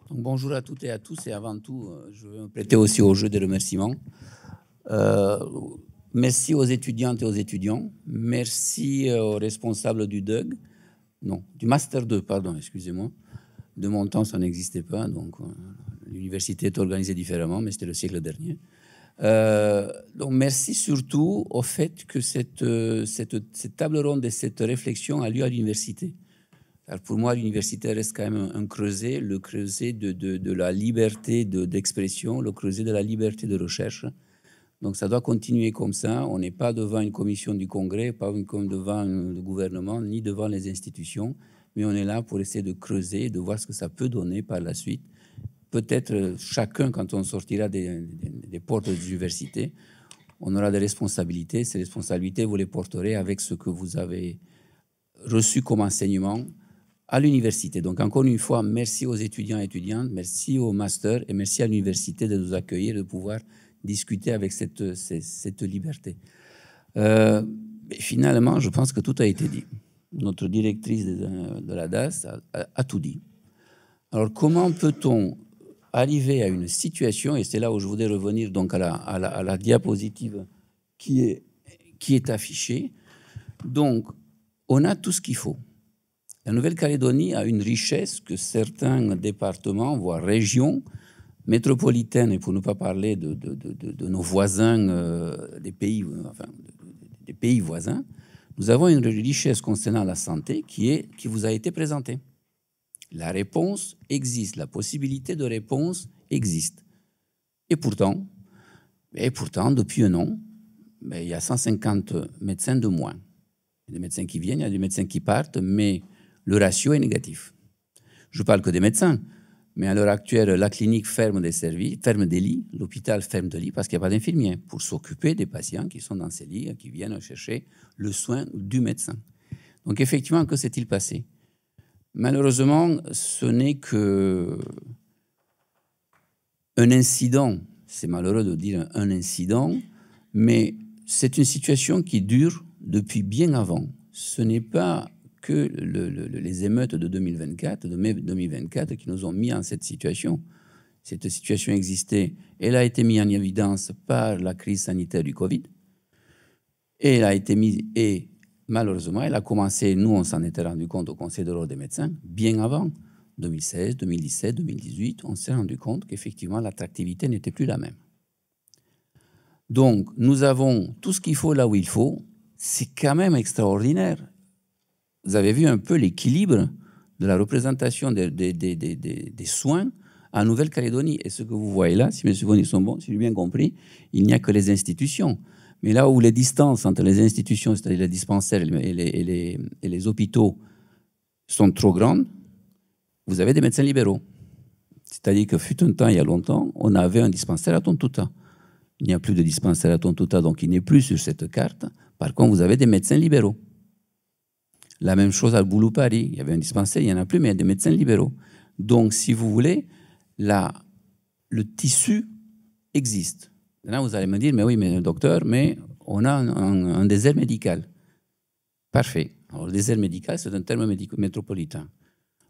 Donc, bonjour à toutes et à tous. Et avant tout, je veux me prêter aussi au jeu des remerciements. Merci aux étudiantes et aux étudiants. Merci aux responsables du DUG. Non, du Master 2, pardon, excusez-moi. De mon temps, ça n'existait pas. Donc, l'université est organisée différemment, mais c'était le siècle dernier. Donc, merci surtout au fait que cette table ronde et cette réflexion a lieu à l'université. Alors pour moi, l'université reste quand même un creuset, le creuset de la liberté d'expression, le creuset de la liberté de recherche. Donc, ça doit continuer comme ça. On n'est pas devant une commission du Congrès, pas comme devant le gouvernement, ni devant les institutions, mais on est là pour essayer de creuser, de voir ce que ça peut donner par la suite. Peut-être chacun, quand on sortira des portes des universités, on aura des responsabilités. Ces responsabilités, vous les porterez avec ce que vous avez reçu comme enseignement à l'université. Donc, encore une fois, merci aux étudiants et étudiantes, merci au master et merci à l'université de nous accueillir, de pouvoir discuter avec cette liberté. Finalement, je pense que tout a été dit. Notre directrice de la DAS a tout dit. Alors, comment peut-on arriver à une situation, et c'est là où je voudrais revenir donc à la diapositive qui est affichée. Donc, on a tout ce qu'il faut. La Nouvelle-Calédonie a une richesse que certains départements, voire régions métropolitaines, et pour ne pas parler de nos voisins, des pays voisins, nous avons une richesse concernant la santé qui vous a été présentée. La réponse existe, la possibilité de réponse existe. Et pourtant, depuis un an, il y a 150 médecins de moins. Il y a des médecins qui viennent, il y a des médecins qui partent, mais le ratio est négatif. Je ne parle que des médecins, mais à l'heure actuelle, la clinique ferme des services, ferme des lits, l'hôpital ferme des lits parce qu'il n'y a pas d'infirmiers pour s'occuper des patients qui sont dans ces lits, qui viennent chercher le soin du médecin. Donc effectivement, que s'est-il passé ? Malheureusement, ce n'est qu'un incident. C'est malheureux de dire un incident, mais c'est une situation qui dure depuis bien avant. Ce n'est pas que les émeutes de 2024, de mai 2024, qui nous ont mis en cette situation. Cette situation existait. Elle a été mise en évidence par la crise sanitaire du Covid. Et elle a été mise... Et malheureusement, elle a commencé, nous, on s'en était rendu compte au Conseil de l'Ordre des médecins, bien avant, 2016, 2017, 2018, on s'est rendu compte qu'effectivement, l'attractivité n'était plus la même. Donc, nous avons tout ce qu'il faut là où il faut. C'est quand même extraordinaire. Vous avez vu un peu l'équilibre de la représentation des soins en Nouvelle-Calédonie. Et ce que vous voyez là, si mes souvenirs sont bons, si j'ai bien compris, il n'y a que les institutions. Mais là où les distances entre les institutions, c'est-à-dire les dispensaires et les hôpitaux, sont trop grandes, vous avez des médecins libéraux. C'est-à-dire que fut un temps, il y a longtemps, on avait un dispensaire à Tontouta. Il n'y a plus de dispensaire à Tontouta, donc il n'est plus sur cette carte. Par contre, vous avez des médecins libéraux. La même chose à Boulou-Paris. Il y avait un dispensaire, il n'y en a plus, mais il y a des médecins libéraux. Donc, si vous voulez, le tissu existe. Là, vous allez me dire, mais oui, mais docteur, mais on a un désert médical. Parfait. Alors, le désert médical, c'est un terme métropolitain.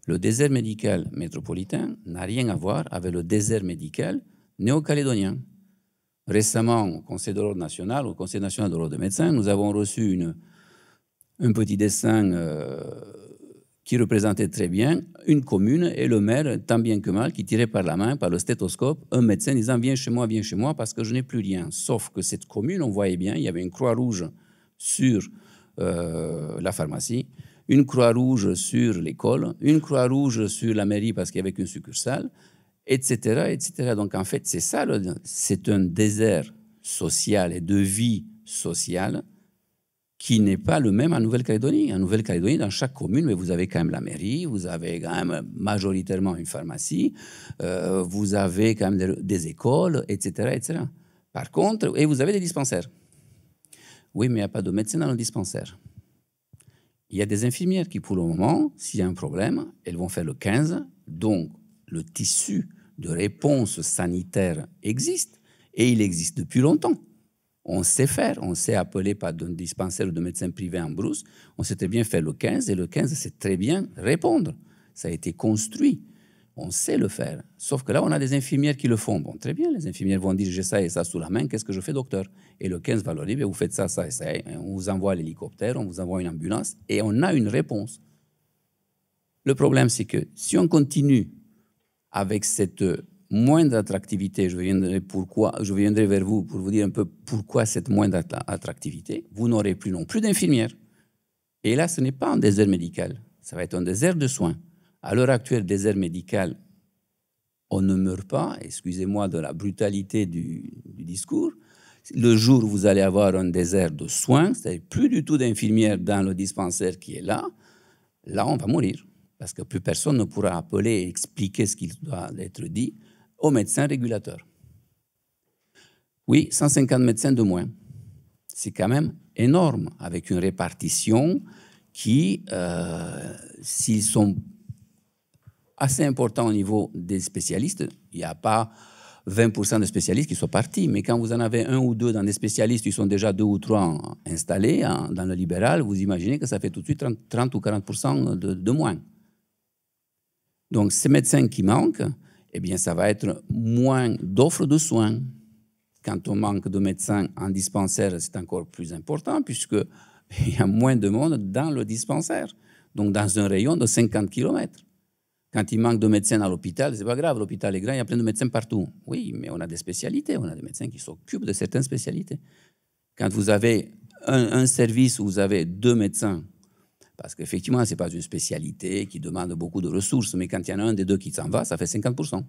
Le désert médical métropolitain n'a rien à voir avec le désert médical néo-calédonien. Récemment, au Conseil de l'Ordre national, au Conseil national de l'Ordre des médecins, nous avons reçu un petit dessin qui représentait très bien une commune et le maire, tant bien que mal, qui tirait par la main, par le stéthoscope, un médecin disant « viens chez moi, parce que je n'ai plus rien ». Sauf que cette commune, on voyait bien, il y avait une croix rouge sur la pharmacie, une croix rouge sur l'école, une croix rouge sur la mairie parce qu'il n'y avait qu'une succursale, etc., etc. Donc en fait, c'est ça, c'est un désert social et de vie sociale qui n'est pas le même en Nouvelle-Calédonie. En Nouvelle-Calédonie, dans chaque commune, mais vous avez quand même la mairie, vous avez quand même majoritairement une pharmacie, vous avez quand même des écoles, etc., etc. Par contre, et vous avez des dispensaires. Oui, mais il n'y a pas de médecin dans le dispensaire. Il y a des infirmières qui, pour le moment, s'il y a un problème, elles vont faire le 15. Donc, le tissu de réponse sanitaire existe, et il existe depuis longtemps. On sait faire, on sait appeler par d'un dispensaire ou de médecin privé en brousse, on sait très bien faire le 15, et le 15 sait très bien répondre. Ça a été construit, on sait le faire. Sauf que là, on a des infirmières qui le font. Bon, très bien, les infirmières vont dire, j'ai ça et ça sous la main, qu'est-ce que je fais, docteur? Et le 15 va leur dire, vous faites ça, ça et ça, et on vous envoie l'hélicoptère, on vous envoie une ambulance, et on a une réponse. Le problème, c'est que si on continue avec cette moindre attractivité, je viendrai vers vous pour vous dire un peu pourquoi cette moindre attractivité, vous n'aurez plus non plus d'infirmières. Et là, ce n'est pas un désert médical, ça va être un désert de soins. À l'heure actuelle, désert médical, on ne meurt pas, excusez-moi de la brutalité du discours. Le jour où vous allez avoir un désert de soins, c'est-à-dire plus du tout d'infirmières dans le dispensaire qui est là, on va mourir. Parce que plus personne ne pourra appeler et expliquer ce qui doit être dit au médecin régulateur. Oui, 150 médecins de moins. C'est quand même énorme, avec une répartition qui, s'ils sont assez importants au niveau des spécialistes, il n'y a pas 20% de spécialistes qui sont partis, mais quand vous en avez un ou deux dans des spécialistes, ils sont déjà 2 ou 3 installés dans le libéral, vous imaginez que ça fait tout de suite 30 ou 40% de moins. Donc, ces médecins qui manquent, eh bien, ça va être moins d'offres de soins. Quand on manque de médecins en dispensaire, c'est encore plus important puisqu'il y a moins de monde dans le dispensaire, donc dans un rayon de 50 km. Quand il manque de médecins à l'hôpital, c'est pas grave, l'hôpital est grand, il y a plein de médecins partout. Oui, mais on a des spécialités, on a des médecins qui s'occupent de certaines spécialités. Quand vous avez un service où vous avez 2 médecins, parce qu'effectivement, ce n'est pas une spécialité qui demande beaucoup de ressources, mais quand il y en a un des 2 qui s'en va, ça fait 50%.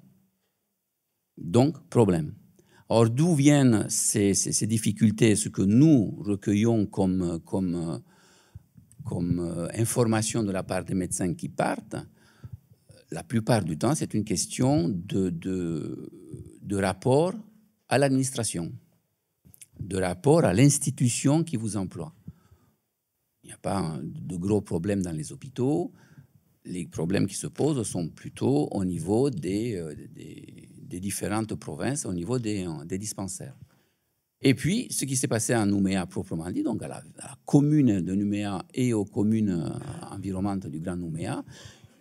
Donc, problème. Or, d'où viennent ces difficultés, ce que nous recueillons comme information de la part des médecins qui partent? La plupart du temps, c'est une question de rapport à l'administration, de rapport à l'institution qui vous emploie. Il n'y a pas de gros problèmes dans les hôpitaux. Les problèmes qui se posent sont plutôt au niveau des différentes provinces, au niveau des dispensaires. Et puis, ce qui s'est passé à Nouméa proprement dit, donc à la commune de Nouméa et aux communes environnantes du Grand Nouméa,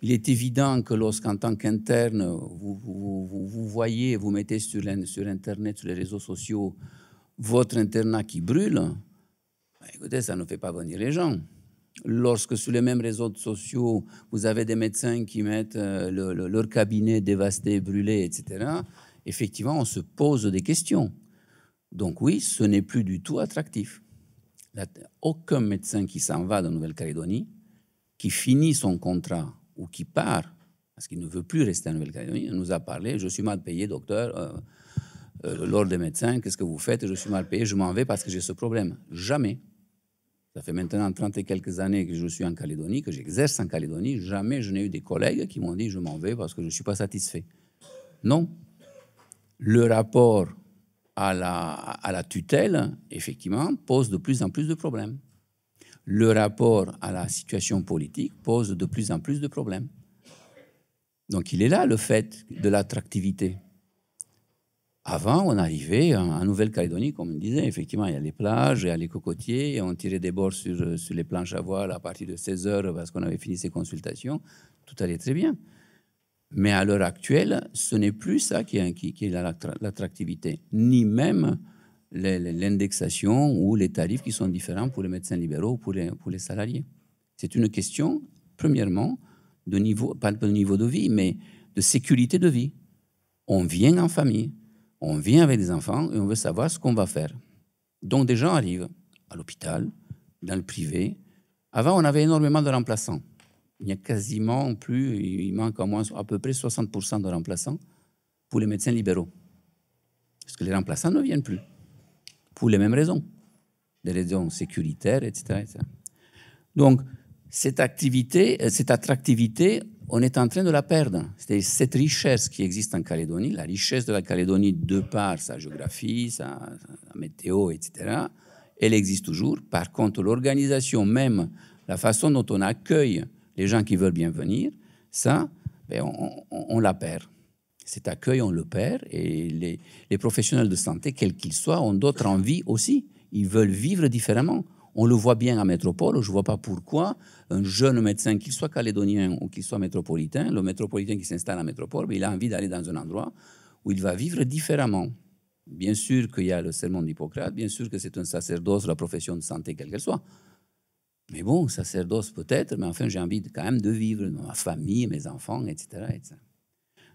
il est évident que lorsqu'en tant qu'interne, vous voyez, vous mettez sur Internet, sur les réseaux sociaux, votre internat qui brûle, écoutez, ça ne fait pas venir les gens. Lorsque sur les mêmes réseaux sociaux, vous avez des médecins qui mettent leur cabinet dévasté, brûlé, etc., effectivement, on se pose des questions. Donc oui, ce n'est plus du tout attractif. Aucun médecin qui s'en va de Nouvelle-Calédonie, qui finit son contrat ou qui part, parce qu'il ne veut plus rester en Nouvelle-Calédonie, nous a parlé, je suis mal payé, docteur, l'ordre des médecins, qu'est-ce que vous faites? Je suis mal payé, je m'en vais parce que j'ai ce problème. Jamais. Ça fait maintenant 30 et quelques années que je suis en Calédonie, que j'exerce en Calédonie, jamais je n'ai eu des collègues qui m'ont dit je m'en vais parce que je ne suis pas satisfait. Non. Le rapport à la tutelle, effectivement, pose de plus en plus de problèmes. Le rapport à la situation politique pose de plus en plus de problèmes. Donc il est là le fait de l'attractivité. Avant, on arrivait en Nouvelle-Calédonie, comme on disait, effectivement, il y a les plages, il y a les cocotiers, et on tirait des bords sur les planches à voile à partir de 16 heures parce qu'on avait fini ses consultations. Tout allait très bien. Mais à l'heure actuelle, ce n'est plus ça qui est l'attractivité, ni même l'indexation ou les tarifs qui sont différents pour les médecins libéraux ou pour les salariés. C'est une question, premièrement, de niveau, pas de niveau de vie, mais de sécurité de vie. On vient en famille, on vient avec des enfants et on veut savoir ce qu'on va faire. Donc des gens arrivent à l'hôpital, dans le privé. Avant, on avait énormément de remplaçants. Il n'y a quasiment plus, il manque au moins à peu près 60% de remplaçants pour les médecins libéraux. Parce que les remplaçants ne viennent plus, pour les mêmes raisons. des raisons sécuritaires, etc., etc. Donc, cette attractivité, on est en train de la perdre. C'est cette richesse qui existe en Calédonie, la richesse de la Calédonie de par sa géographie, sa météo, etc., elle existe toujours. Par contre, l'organisation même, la façon dont on accueille les gens qui veulent bien venir, ça, ben, on la perd. Cet accueil, on le perd. Et les professionnels de santé, quels qu'ils soient, ont d'autres envies aussi. Ils veulent vivre différemment. On le voit bien en métropole. Je ne vois pas pourquoi un jeune médecin, qu'il soit calédonien ou qu'il soit métropolitain, le métropolitain qui s'installe en métropole, il a envie d'aller dans un endroit où il va vivre différemment. Bien sûr qu'il y a le serment d'Hippocrate, bien sûr que c'est un sacerdoce de la profession de santé, quelle qu'elle soit. Mais bon, sacerdoce peut-être, mais enfin, j'ai envie quand même de vivre dans ma famille, mes enfants, etc., etc.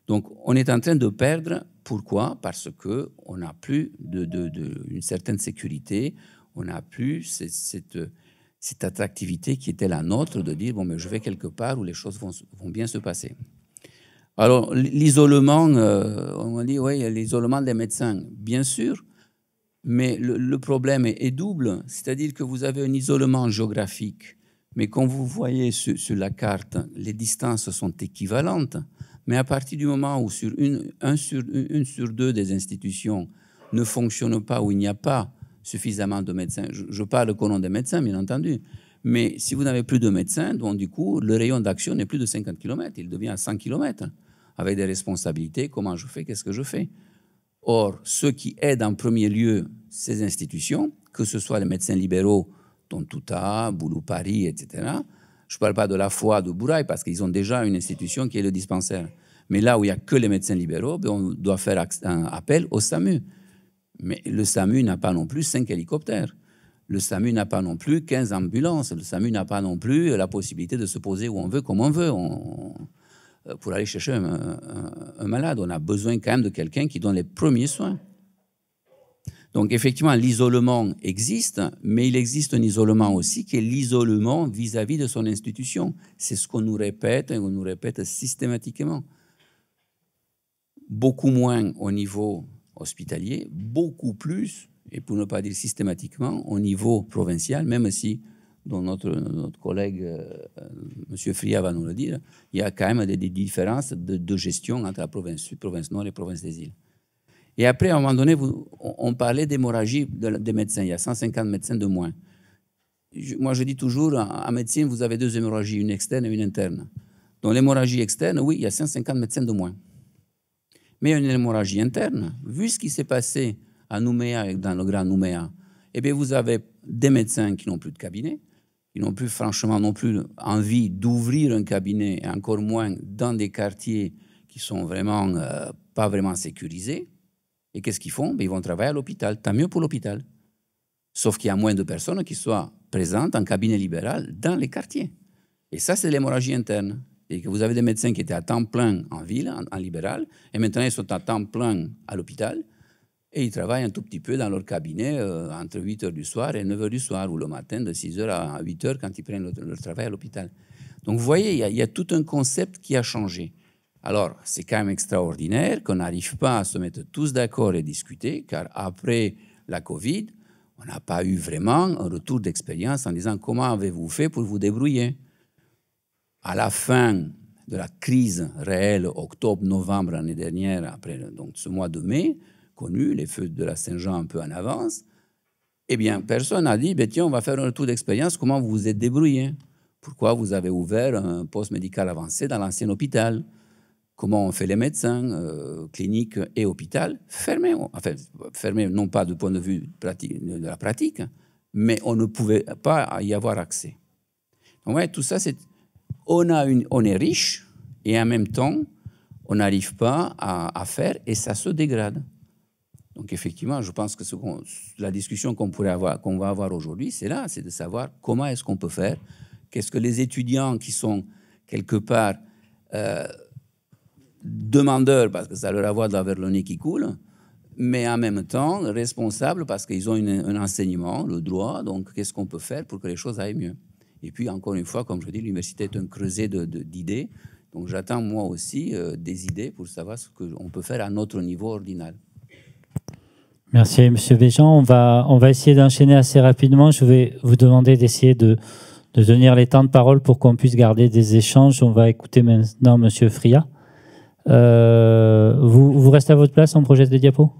Donc, on est en train de perdre. Pourquoi? Parce qu'on n'a plus une certaine sécurité, on n'a plus cette attractivité qui était la nôtre de dire, bon, mais je vais quelque part où les choses vont bien se passer. Alors, l'isolement, on dit, oui, l'isolement des médecins, bien sûr, mais le problème est double, c'est-à-dire que vous avez un isolement géographique, mais quand vous voyez sur la carte, les distances sont équivalentes, mais à partir du moment où une sur deux des institutions ne fonctionne pas, où il n'y a pas suffisamment de médecins, je parle qu'au nom des médecins, bien entendu, mais si vous n'avez plus de médecins, donc du coup, le rayon d'action n'est plus de 50 km, il devient à 100 km, avec des responsabilités, comment je fais, qu'est-ce que je fais. Or, ceux qui aident en premier lieu ces institutions, que ce soit les médecins libéraux, Tontouta, Boulou Paris, etc., je ne parle pas de la foi de Bouraï, parce qu'ils ont déjà une institution qui est le dispensaire. Mais là où il n'y a que les médecins libéraux, ben on doit faire un appel au SAMU. Mais le SAMU n'a pas non plus 5 hélicoptères. Le SAMU n'a pas non plus 15 ambulances. Le SAMU n'a pas non plus la possibilité de se poser où on veut, comme on veut. Pour aller chercher un malade, on a besoin quand même de quelqu'un qui donne les premiers soins. Donc effectivement, l'isolement existe, mais il existe un isolement aussi qui est l'isolement vis-à-vis de son institution. C'est ce qu'on nous répète, et on nous répète systématiquement. Beaucoup moins au niveau hospitalier, beaucoup plus, et pour ne pas dire systématiquement, au niveau provincial, même si, dont notre collègue M. Fria va nous le dire, il y a quand même des différences de gestion entre la province sud, province nord et province des îles. Et après, à un moment donné, on parlait d'hémorragie des médecins. Il y a 150 médecins de moins. Moi, je dis toujours, en médecine, vous avez 2 hémorragies, une externe et une interne. Dans l'hémorragie externe, oui, il y a 150 médecins de moins. Mais il y a une hémorragie interne. Vu ce qui s'est passé à Nouméa, dans le Grand Nouméa, eh bien, vous avez des médecins qui n'ont plus de cabinet, qui n'ont plus, franchement, non plus envie d'ouvrir un cabinet, et encore moins dans des quartiers qui sont vraiment pas vraiment sécurisés. Et qu'est-ce qu'ils font? Ils vont travailler à l'hôpital. Tant mieux pour l'hôpital. Sauf qu'il y a moins de personnes qui soient présentes en cabinet libéral dans les quartiers. Et ça, c'est l'hémorragie interne. Et que vous avez des médecins qui étaient à temps plein en ville, en libéral, et maintenant ils sont à temps plein à l'hôpital, et ils travaillent un tout petit peu dans leur cabinet entre 8 h du soir et 9 h du soir, ou le matin de 6 h à 8 h quand ils prennent leur travail à l'hôpital. Donc vous voyez, il y a tout un concept qui a changé. Alors, c'est quand même extraordinaire qu'on n'arrive pas à se mettre tous d'accord et discuter, car après la Covid, on n'a pas eu vraiment un retour d'expérience en disant comment avez-vous fait pour vous débrouiller. À la fin de la crise réelle, octobre-novembre l'année dernière, après donc, ce mois de mai, connu, les feux de la Saint-Jean un peu en avance, eh bien, personne n'a dit, tiens, on va faire un retour d'expérience, comment vous vous êtes débrouillé? Pourquoi vous avez ouvert un poste médical avancé dans l'ancien hôpital? Comment on fait les médecins, cliniques et hôpital, fermés, enfin, fermés non pas du point de vue de la pratique, mais on ne pouvait pas y avoir accès. Donc, ouais, tout ça, c'est... On est riche et en même temps, on n'arrive pas à faire et ça se dégrade. Donc effectivement, je pense que la discussion qu'on va avoir aujourd'hui, c'est là, c'est de savoir comment est-ce qu'on peut faire, qu'est-ce que les étudiants qui sont quelque part demandeurs parce que ça leur avoir d'avoir le nez qui coule, mais en même temps responsables parce qu'ils ont un enseignement, le droit, donc qu'est-ce qu'on peut faire pour que les choses aillent mieux. Et puis, encore une fois, comme je dis, l'université est un creuset d'idées. Donc, j'attends moi aussi des idées pour savoir ce qu'on peut faire à notre niveau ordinal. Merci, M. Béjean. On va essayer d'enchaîner assez rapidement. Je vais vous demander d'essayer de tenir les temps de parole pour qu'on puisse garder des échanges. On va écouter maintenant M. Friat. Vous restez à votre place, on projette des diapos?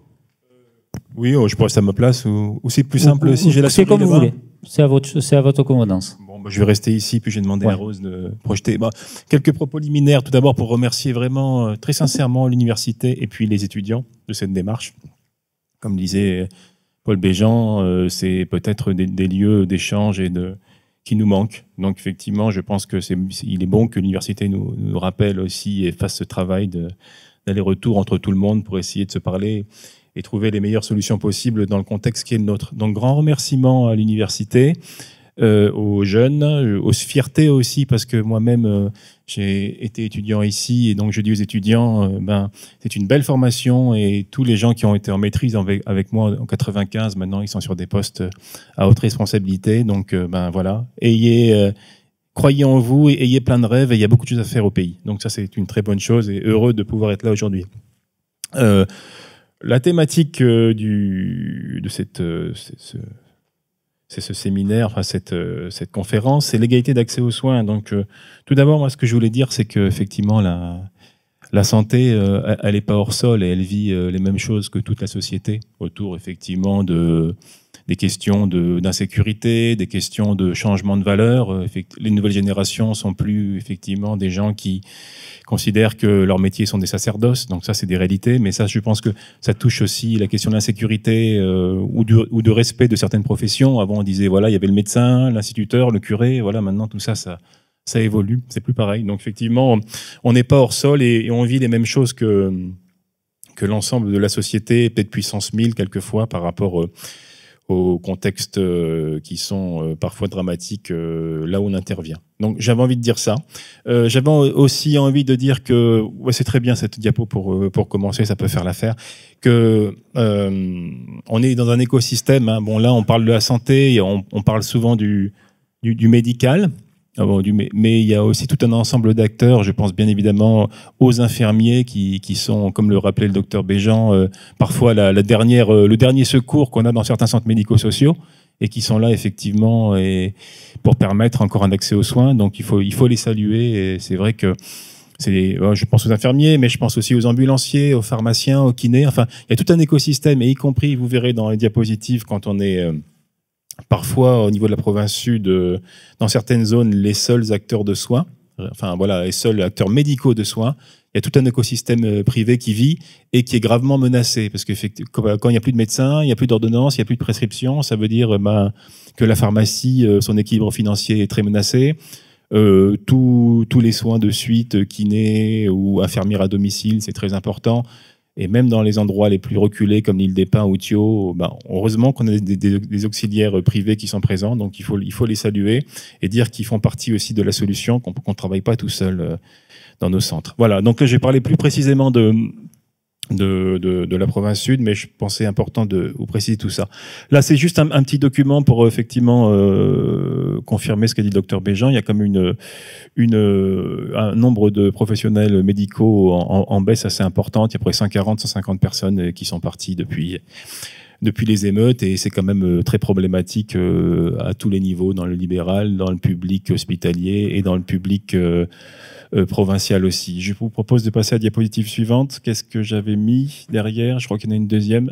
Oui, je peux rester à ma place ou c'est plus simple si j'ai la souris. C'est comme vous voulez. C'est à votre convenance. Bon, je vais rester ici, puis j'ai demandé à Rose de projeter. Quelques propos liminaires, tout d'abord pour remercier vraiment très sincèrement l'université et puis les étudiants de cette démarche. Comme disait Paul Béjean, c'est peut-être des lieux d'échange qui nous manquent. Donc effectivement, je pense qu'il est bon que l'université nous rappelle aussi et fasse ce travail d'aller-retour entre tout le monde pour essayer de se parler et trouver les meilleures solutions possibles dans le contexte qui est le nôtre. Donc grand remerciement à l'université, aux jeunes, aux fiertés aussi, parce que moi-même, j'ai été étudiant ici, et donc je dis aux étudiants, c'est une belle formation, et tous les gens qui ont été en maîtrise avec moi en 95, maintenant ils sont sur des postes à haute responsabilité, donc voilà, croyez en vous, et ayez plein de rêves, et il y a beaucoup de choses à faire au pays. Donc ça, c'est une très bonne chose, et heureux de pouvoir être là aujourd'hui. La thématique de ce séminaire, enfin cette conférence, c'est l'égalité d'accès aux soins. Donc, tout d'abord, moi, ce que je voulais dire, c'est qu'effectivement, la santé, elle n'est pas hors sol et elle vit les mêmes choses que toute la société autour, effectivement, des questions d'insécurité, des questions de changement de valeur. Les nouvelles générations sont plus, effectivement, des gens qui considèrent que leurs métiers sont des sacerdoces. Donc ça, c'est des réalités. Mais ça, je pense que ça touche aussi la question de l'insécurité ou de respect de certaines professions. Avant, on disait, voilà, il y avait le médecin, l'instituteur, le curé. Voilà, maintenant, tout ça évolue. C'est plus pareil. Donc effectivement, on n'est pas hors sol et on vit les mêmes choses que l'ensemble de la société, peut-être puissance 1000 quelquefois par rapport aux contextes qui sont parfois dramatiques là où on intervient. Donc j'avais envie de dire ça. J'avais aussi envie de dire que c'est très bien cette diapo pour commencer, ça peut faire l'affaire. Que on est dans un écosystème. Hein. Bon là on parle de la santé, et on parle souvent du médical. Mais il y a aussi tout un ensemble d'acteurs, je pense bien évidemment aux infirmiers qui sont, comme le rappelait le docteur Béjean, parfois le dernier secours qu'on a dans certains centres médico-sociaux et qui sont là effectivement pour permettre encore un accès aux soins. Donc il faut les saluer et c'est vrai que je pense aux infirmiers, mais je pense aussi aux ambulanciers, aux pharmaciens, aux kinés. Enfin, il y a tout un écosystème et y compris, vous verrez dans les diapositives, quand on est parfois, au niveau de la province sud, dans certaines zones, les seuls acteurs de soins, enfin voilà, les seuls acteurs médicaux de soins, il y a tout un écosystème privé qui vit et qui est gravement menacé. Parce que quand il n'y a plus de médecins, il n'y a plus d'ordonnances, il n'y a plus de prescriptions, ça veut dire que la pharmacie, son équilibre financier est très menacé. Tous les soins de suite, kiné ou infirmières à domicile, c'est très important. Et même dans les endroits les plus reculés comme l'île des Pins ou Thio, heureusement qu'on a des auxiliaires privés qui sont présents, donc il faut les saluer et dire qu'ils font partie aussi de la solution, qu'on ne travaille pas tout seul dans nos centres. Voilà, donc j'ai parlé plus précisément de la province sud, mais je pensais important de vous préciser tout ça. Là, c'est juste un petit document pour effectivement confirmer ce qu'a dit le docteur Béjean. Il y a comme un nombre de professionnels médicaux en baisse assez importante. Il y a près de 140, 150 personnes qui sont parties depuis les émeutes, et c'est quand même très problématique à tous les niveaux, dans le libéral, dans le public hospitalier et dans le public provincial aussi. Je vous propose de passer à la diapositive suivante. Qu'est-ce que j'avais mis derrière? Je crois qu'il y en a une deuxième.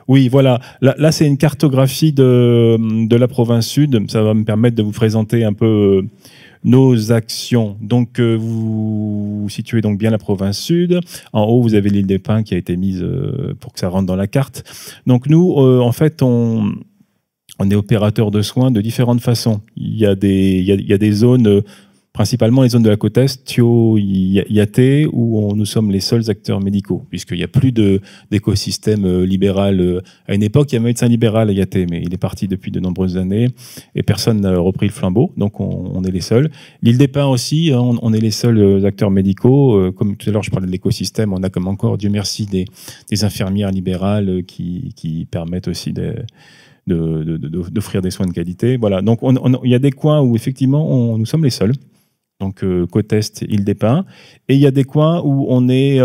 Oui, voilà. Là c'est une cartographie de la province sud. Ça va me permettre de vous présenter un peu nos actions. Donc, vous situez donc bien la province sud. En haut, vous avez l'île des Pins qui a été mise pour que ça rentre dans la carte. Donc, nous, en fait, on est opérateur de soins de différentes façons. Il y a des zones, principalement les zones de la côte Est, Thio, Yaté, où nous sommes les seuls acteurs médicaux, puisqu'il n'y a plus d'écosystème libéral. À une époque, il y avait un médecin libéral à Yaté, mais il est parti depuis de nombreuses années, et personne n'a repris le flambeau, donc on est les seuls. L'île des Pins aussi, on est les seuls acteurs médicaux. Comme tout à l'heure, je parlais de l'écosystème, on a comme encore, Dieu merci, des infirmières libérales qui permettent aussi d'offrir des soins de qualité. Voilà, donc il y a des coins où effectivement, nous sommes les seuls. donc côte Est, Île-des-Pins. Et il y a des coins où on est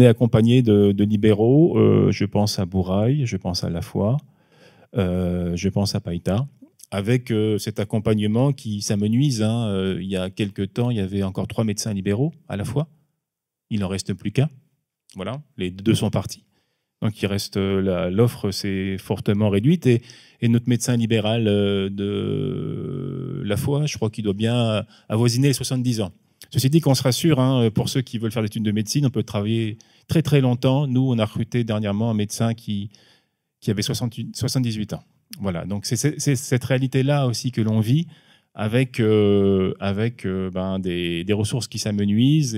accompagné de libéraux. Je pense à Bourail, je pense à La Foix, je pense à Païta, avec cet accompagnement qui s'amenuise. Il y a quelques temps, il y avait encore 3 médecins libéraux à La Foix. Il n'en reste plus qu'un. Voilà, les 2 sont partis. Donc il reste l'offre s'est fortement réduite et notre médecin libéral de La Foix, je crois qu'il doit bien avoisiner les 70 ans. Ceci dit, qu'on se rassure, pour ceux qui veulent faire des études de médecine, on peut travailler très très longtemps. Nous, on a recruté dernièrement un médecin qui avait 78 ans. Voilà, donc c'est cette réalité-là aussi que l'on vit avec des ressources qui s'amenuisent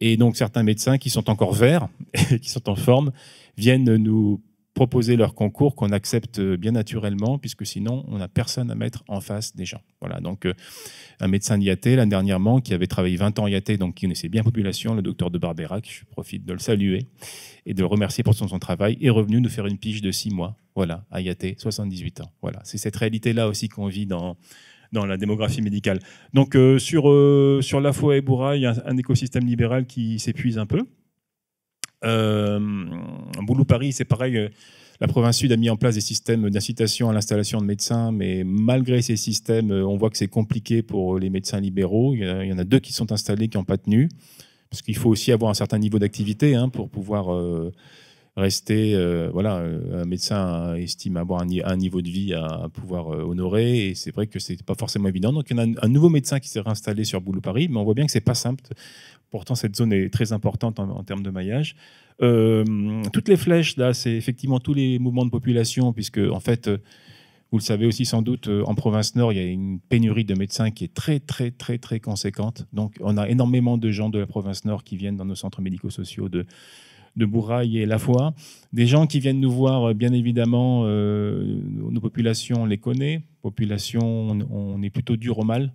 et donc certains médecins qui sont encore verts, qui sont en forme, viennent nous proposer leur concours qu'on accepte bien naturellement, puisque sinon, on n'a personne à mettre en face des gens. Voilà, donc un médecin d'IAT, là, dernièrement, qui avait travaillé 20 ans IAT, donc qui connaissait bien la population, le docteur de Barberac, je profite de le saluer et de le remercier pour son travail, est revenu nous faire une pige de 6 mois, voilà, à IAT, 78 ans. Voilà, c'est cette réalité-là aussi qu'on vit dans la démographie médicale. Donc sur La Foix et Bourail, il y a un écosystème libéral qui s'épuise un peu. Boulou-Paris, c'est pareil. La province sud a mis en place des systèmes d'incitation à l'installation de médecins, mais malgré ces systèmes, on voit que c'est compliqué pour les médecins libéraux. Il y en a 2 qui sont installés, qui n'ont pas tenu, parce qu'il faut aussi avoir un certain niveau d'activité pour pouvoir rester. Un médecin estime avoir un niveau de vie à pouvoir honorer, et c'est vrai que c'est pas forcément évident. Donc il y en a un nouveau médecin qui s'est réinstallé sur Boulou-Paris, mais on voit bien que c'est pas simple. Pourtant, cette zone est très importante en termes de maillage. Toutes les flèches, là, c'est effectivement tous les mouvements de population, puisque, en fait, vous le savez aussi sans doute, en province nord, il y a une pénurie de médecins qui est très, très, très, très conséquente. Donc, on a énormément de gens de la province nord qui viennent dans nos centres médico-sociaux de Bourail et La Foix. Des gens qui viennent nous voir, bien évidemment, nos populations, on les connaît. Population, on est plutôt dur au mal.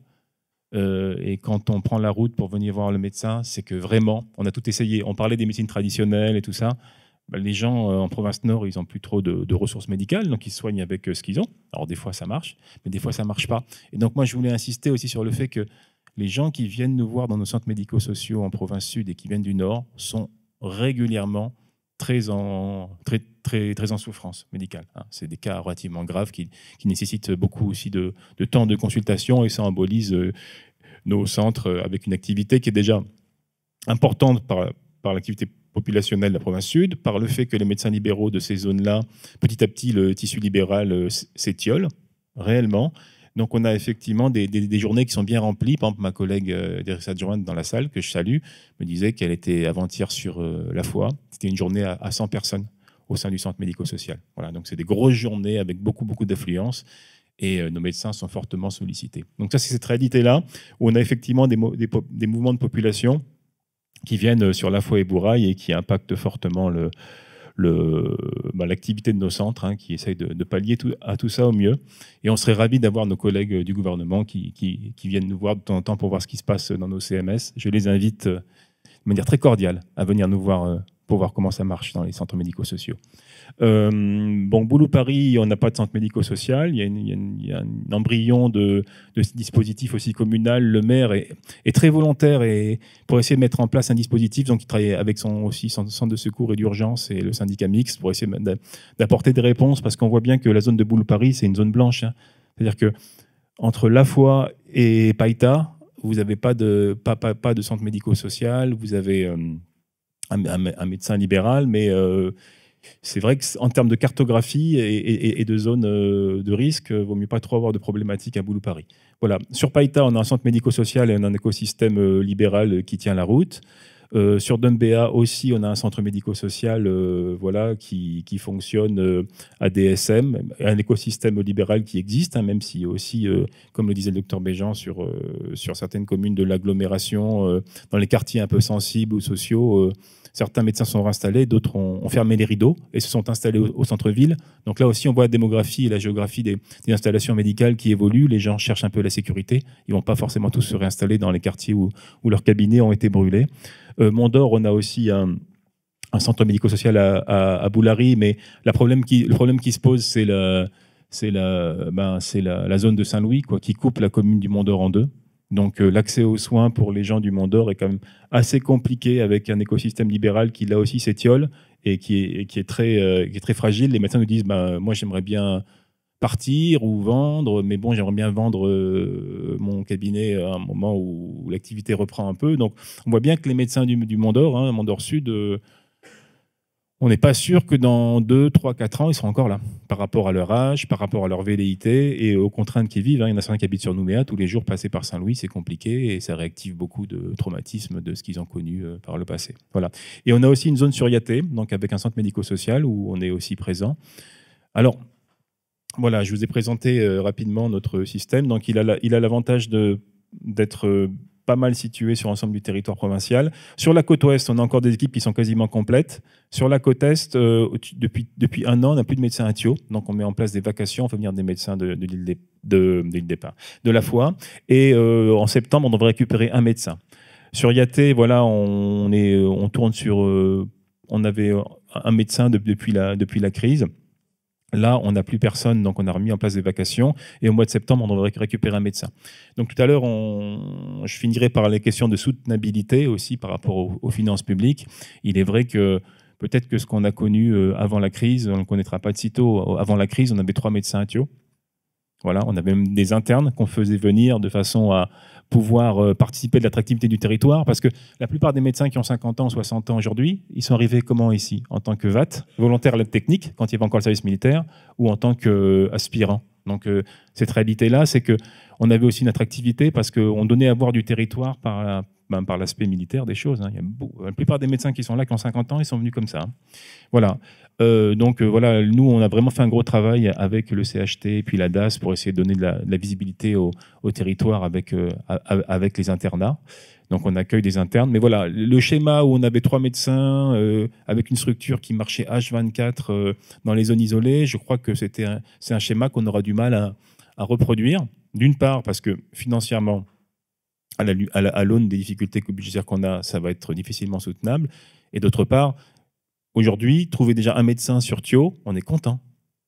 Et quand on prend la route pour venir voir le médecin, c'est que vraiment, on a tout essayé. On parlait des médecines traditionnelles et tout ça. Les gens en province nord, ils n'ont plus trop de ressources médicales, donc ils se soignent avec ce qu'ils ont. Alors des fois, ça marche, mais des fois, ça ne marche pas. Et donc moi, je voulais insister aussi sur le fait que les gens qui viennent nous voir dans nos centres médico-sociaux en province sud et qui viennent du nord sont régulièrement très en souffrance médicale. C'est des cas relativement graves qui nécessitent beaucoup aussi de temps de consultation, et ça embolise nos centres avec une activité qui est déjà importante par l'activité populationnelle de la province sud, par le fait que les médecins libéraux de ces zones-là, petit à petit, le tissu libéral s'étiole réellement. Donc on a effectivement des journées qui sont bien remplies. Par exemple, ma collègue directrice adjointe dans la salle, que je salue, me disait qu'elle était avant-hier sur La Foix. C'était une journée à 100 personnes au sein du centre médico-social. Voilà, donc c'est des grosses journées avec beaucoup, beaucoup d'affluence, et nos médecins sont fortement sollicités. Donc ça, c'est cette réalité-là, où on a effectivement des mouvements de population qui viennent sur La Foix et Bourail et qui impactent fortement l'activité de nos centres, qui essayent de pallier à tout ça au mieux. Et on serait ravis d'avoir nos collègues du gouvernement qui viennent nous voir de temps en temps pour voir ce qui se passe dans nos CMS. Je les invite de manière très cordiale à venir nous voir pour voir comment ça marche dans les centres médico-sociaux. Boulou-Paris, on n'a pas de centre médico-social. Il y a un embryon de ce dispositif aussi communal. Le maire est très volontaire pour essayer de mettre en place un dispositif. Donc, il travaille avec son centre de secours et d'urgence et le syndicat mixte pour essayer d'apporter des réponses, parce qu'on voit bien que la zone de Boulou-Paris, c'est une zone blanche. C'est-à-dire que entre La Foix et Païta, vous n'avez pas de centre médico-social, vous avez un médecin libéral, mais c'est vrai qu'en termes de cartographie et de zones de risque, il vaut mieux pas trop avoir de problématiques à Boulou-Paris. Voilà. Sur Païta, on a un centre médico-social et on a un écosystème libéral qui tient la route. Sur Dumbéa aussi, on a un centre médico-social qui fonctionne à DSM, un écosystème libéral qui existe, même si aussi, comme le disait le docteur Béjean, sur certaines communes de l'agglomération, dans les quartiers un peu sensibles ou sociaux, certains médecins sont installés, d'autres ont fermé les rideaux et se sont installés au centre-ville. Donc là aussi, on voit la démographie et la géographie des installations médicales qui évoluent. Les gens cherchent un peu la sécurité. Ils ne vont pas forcément tous se réinstaller dans les quartiers où leurs cabinets ont été brûlés. Mont-d'Or, on a aussi un centre médico-social à Boulary, mais le problème qui se pose, c'est la zone de Saint-Louis, qui coupe la commune du Mont-d'Or en deux. Donc l'accès aux soins pour les gens du Mont d'Or est quand même assez compliqué avec un écosystème libéral qui là aussi s'étiole et qui est très fragile. Les médecins nous disent moi j'aimerais bien partir ou vendre, mais bon, j'aimerais bien vendre mon cabinet à un moment où l'activité reprend un peu. Donc on voit bien que les médecins du Mont d'Or, Mont d'Or Sud, on n'est pas sûr que dans 2, 3, 4 ans, ils seront encore là, par rapport à leur âge, par rapport à leur velléité et aux contraintes qu'ils vivent. Il y en a certains qui habitent sur Nouméa, tous les jours passer par Saint-Louis, c'est compliqué et ça réactive beaucoup de traumatismes de ce qu'ils ont connu par le passé. Voilà. Et on a aussi une zone sur Yaté, donc avec un centre médico-social où on est aussi présent. Alors, voilà, je vous ai présenté rapidement notre système. Donc, il a l'avantage d'être pas mal situé sur l'ensemble du territoire provincial. Sur la côte ouest, on a encore des équipes qui sont quasiment complètes. Sur la côte est, depuis un an, on n'a plus de médecins à Thio. Donc, on met en place des vacations. On fait venir des médecins de la Foi. Et en septembre, on devrait récupérer un médecin. Sur Yaté, voilà, on tourne sur... on avait un médecin depuis la crise. Là, on n'a plus personne, donc on a remis en place des vacations. Et au mois de septembre, on devrait récupérer un médecin. Donc tout à l'heure, je finirai par les questions de soutenabilité aussi par rapport aux finances publiques. Il est vrai que peut-être que ce qu'on a connu avant la crise, on ne le connaîtra pas de sitôt. Avant la crise, on avait 3 médecins à Thio. Voilà, on avait même des internes qu'on faisait venir de façon à pouvoir participer de l'attractivité du territoire, parce que la plupart des médecins qui ont 50 ans, 60 ans aujourd'hui, ils sont arrivés comment ici? En tant que VAT, volontaire à l'aide technique, quand il y avait encore le service militaire, ou en tant qu'aspirant. Donc cette réalité-là, c'est qu'on avait aussi une attractivité parce qu'on donnait à voir du territoire par l'aspect militaire des choses. Il y a la plupart des médecins qui sont là, qui ont 50 ans, ils sont venus comme ça. Voilà. Voilà, nous, on a vraiment fait un gros travail avec le CHT et puis la DAS pour essayer de donner de la visibilité au territoire avec les internats. Donc, on accueille des internes. Mais voilà, le schéma où on avait 3 médecins avec une structure qui marchait H24 dans les zones isolées, je crois que c'est un schéma qu'on aura du mal à reproduire. D'une part, parce que financièrement, à l'aune des difficultés budgétaires qu'on a, ça va être difficilement soutenable. Et d'autre part, aujourd'hui, trouver déjà un médecin sur Thio, on est content.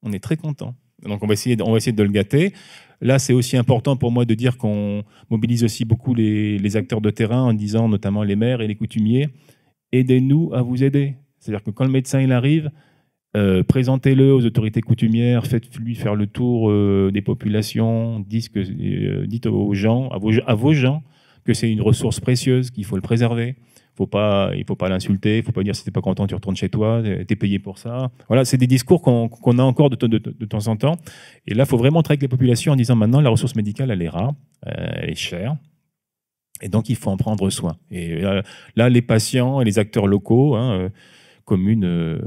On est très content. Donc, on va essayer de le gâter. Là, c'est aussi important pour moi de dire qu'on mobilise aussi beaucoup les acteurs de terrain en disant, notamment les maires et les coutumiers, aidez-nous à vous aider. C'est-à-dire que quand le médecin il arrive, présentez-le aux autorités coutumières, faites-lui faire le tour des populations, dites aux gens, à vos gens, que c'est une ressource précieuse, qu'il faut le préserver. Il ne faut pas l'insulter, il ne faut pas dire si tu n'es pas content, tu retournes chez toi, tu es payé pour ça. Voilà, c'est des discours qu'on a encore de temps en temps. Et là, il faut vraiment travailler avec les populations en disant maintenant, la ressource médicale, elle est rare, elle est chère. Et donc, il faut en prendre soin. Et là, les patients et les acteurs locaux, communes,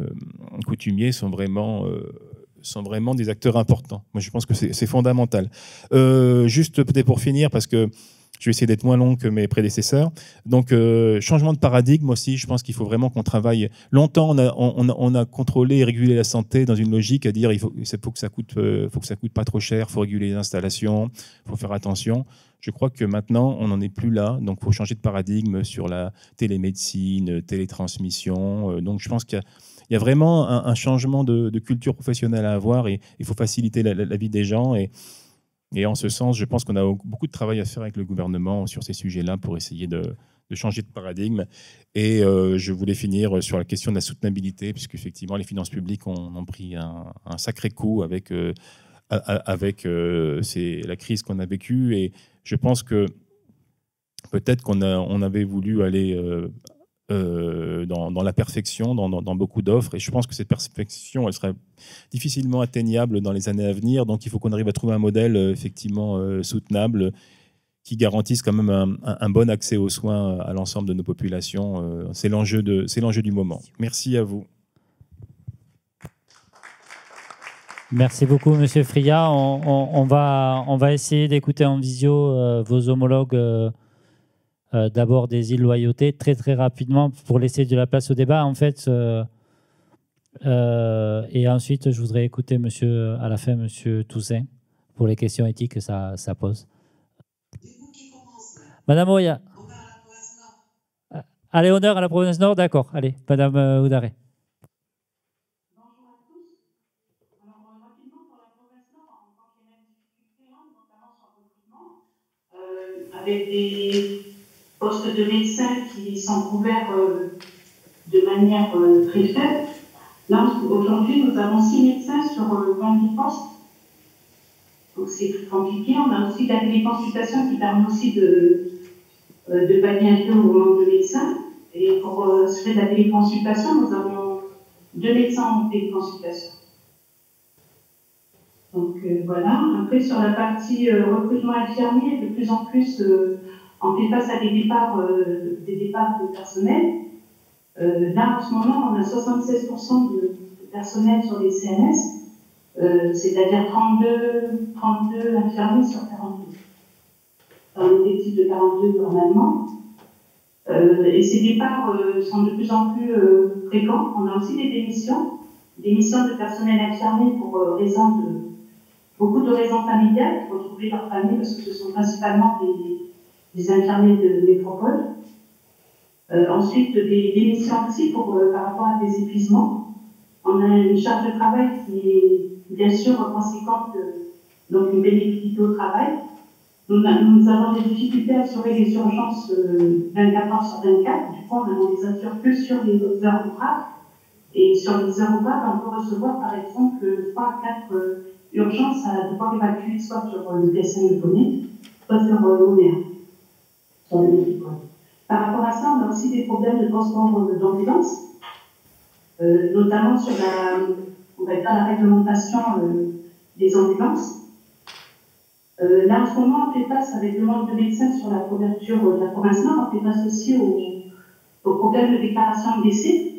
coutumiers, sont vraiment des acteurs importants. Moi, je pense que c'est fondamental. Juste peut-être pour finir, parce que je vais essayer d'être moins long que mes prédécesseurs. Donc, changement de paradigme aussi. Je pense qu'il faut vraiment qu'on travaille. Longtemps, on a contrôlé et régulé la santé dans une logique à dire il faut que ça coûte pas trop cher, il faut réguler les installations, il faut faire attention. Je crois que maintenant, on n'en est plus là. Donc, il faut changer de paradigme sur la télémédecine, télétransmission. Donc, je pense qu'il y a vraiment un changement de culture professionnelle à avoir et il faut faciliter la vie des gens. Et en ce sens, je pense qu'on a beaucoup de travail à faire avec le gouvernement sur ces sujets-là pour essayer de changer de paradigme. Et je voulais finir sur la question de la soutenabilité, puisque effectivement, les finances publiques ont pris un sacré coup avec la crise qu'on a vécue. Et je pense que peut-être on avait voulu aller dans la perfection, dans beaucoup d'offres. Et je pense que cette perfection, elle serait difficilement atteignable dans les années à venir. Donc, il faut qu'on arrive à trouver un modèle effectivement soutenable qui garantisse quand même un bon accès aux soins à l'ensemble de nos populations. C'est l'enjeu du moment. Merci à vous. Merci beaucoup, Monsieur Friat. On va essayer d'écouter en visio vos homologues d'abord des îles Loyauté, très très rapidement pour laisser de la place au débat. En fait, et ensuite, je voudrais écouter à la fin Monsieur Toussaint pour les questions éthiques que ça pose. Madame Oya. Allez, honneur à la province Nord, d'accord. Allez, Madame Oudaré. Bonjour à tous. Alors, rapidement, pour la province Nord, on rencontre les mêmes difficultés, notamment sur le recrutement. avec des postes de médecins qui sont couverts de manière très faible. Là, aujourd'hui, nous avons 6 médecins sur 20 postes. Donc c'est plus compliqué. On a aussi la téléconsultation qui permet aussi de pallier un peu au manque de médecins. Et pour assurer la téléconsultation, nous avons 2 médecins en téléconsultation. Donc voilà. Après, sur la partie recrutement infirmier, de plus en plus, on fait face à des départs de personnel. Là, en ce moment, on a 76% de personnel sur les CNS. C'est-à-dire 32 infirmiers sur 42. Un effectif de 42 normalement. Et ces départs sont de plus en plus fréquents. On a aussi des démissions de personnel infirmier pour beaucoup de raisons familiales, pour retrouver leur famille, parce que ce sont principalement des infirmiers de métropole. Ensuite, des démissions aussi par rapport à des épuisements. On a une charge de travail qui est bien sûr conséquente, donc une pénibilité au travail. Nous avons des difficultés à assurer les urgences 24 heures sur 24. Du coup, on les assure que sur les heures ouvrables. Et sur les heures ouvrables, on peut recevoir par exemple 3 à 4 urgences à devoir évacuer soit sur le PSN de Poney, soit sur l'ONER, sur le médicament. Par rapport à ça, on a aussi des problèmes de transport d'ambulance, notamment sur la réglementation des ambulances. Là, en ce moment, on fait face avec le manque de médecins sur la couverture de la province Nord, on fait face aussi au problème de déclaration de décès.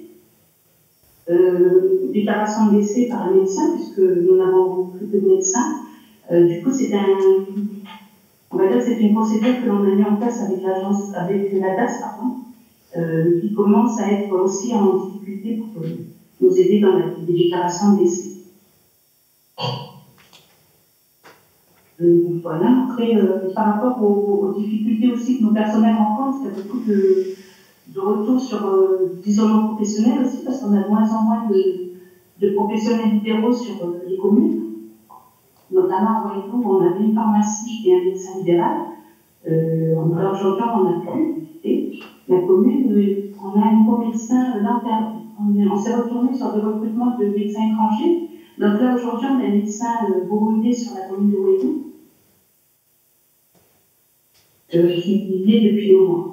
Déclaration de décès par un médecin, puisque nous n'avons plus de médecins. Du coup, c'est une procédure que l'on a mis en place avec la DAS, qui commence à être aussi en difficulté pour nous aider dans la déclaration de décès. Voilà. Après, par rapport aux difficultés aussi que nos personnels rencontrent, il y a beaucoup de retours sur l'isolement professionnel aussi, parce qu'on a de moins en moins de professionnels libéraux sur les communes. Notamment à Waitou, on avait une pharmacie et un médecin libéral. Aujourd'hui, on n'a plus. Et la commune, on a un nouveau médecin interne. On s'est retourné sur des recrutements de médecins étrangers. Donc là, aujourd'hui, on a un médecin burundais sur la commune de Waitou, qui y est depuis longtemps.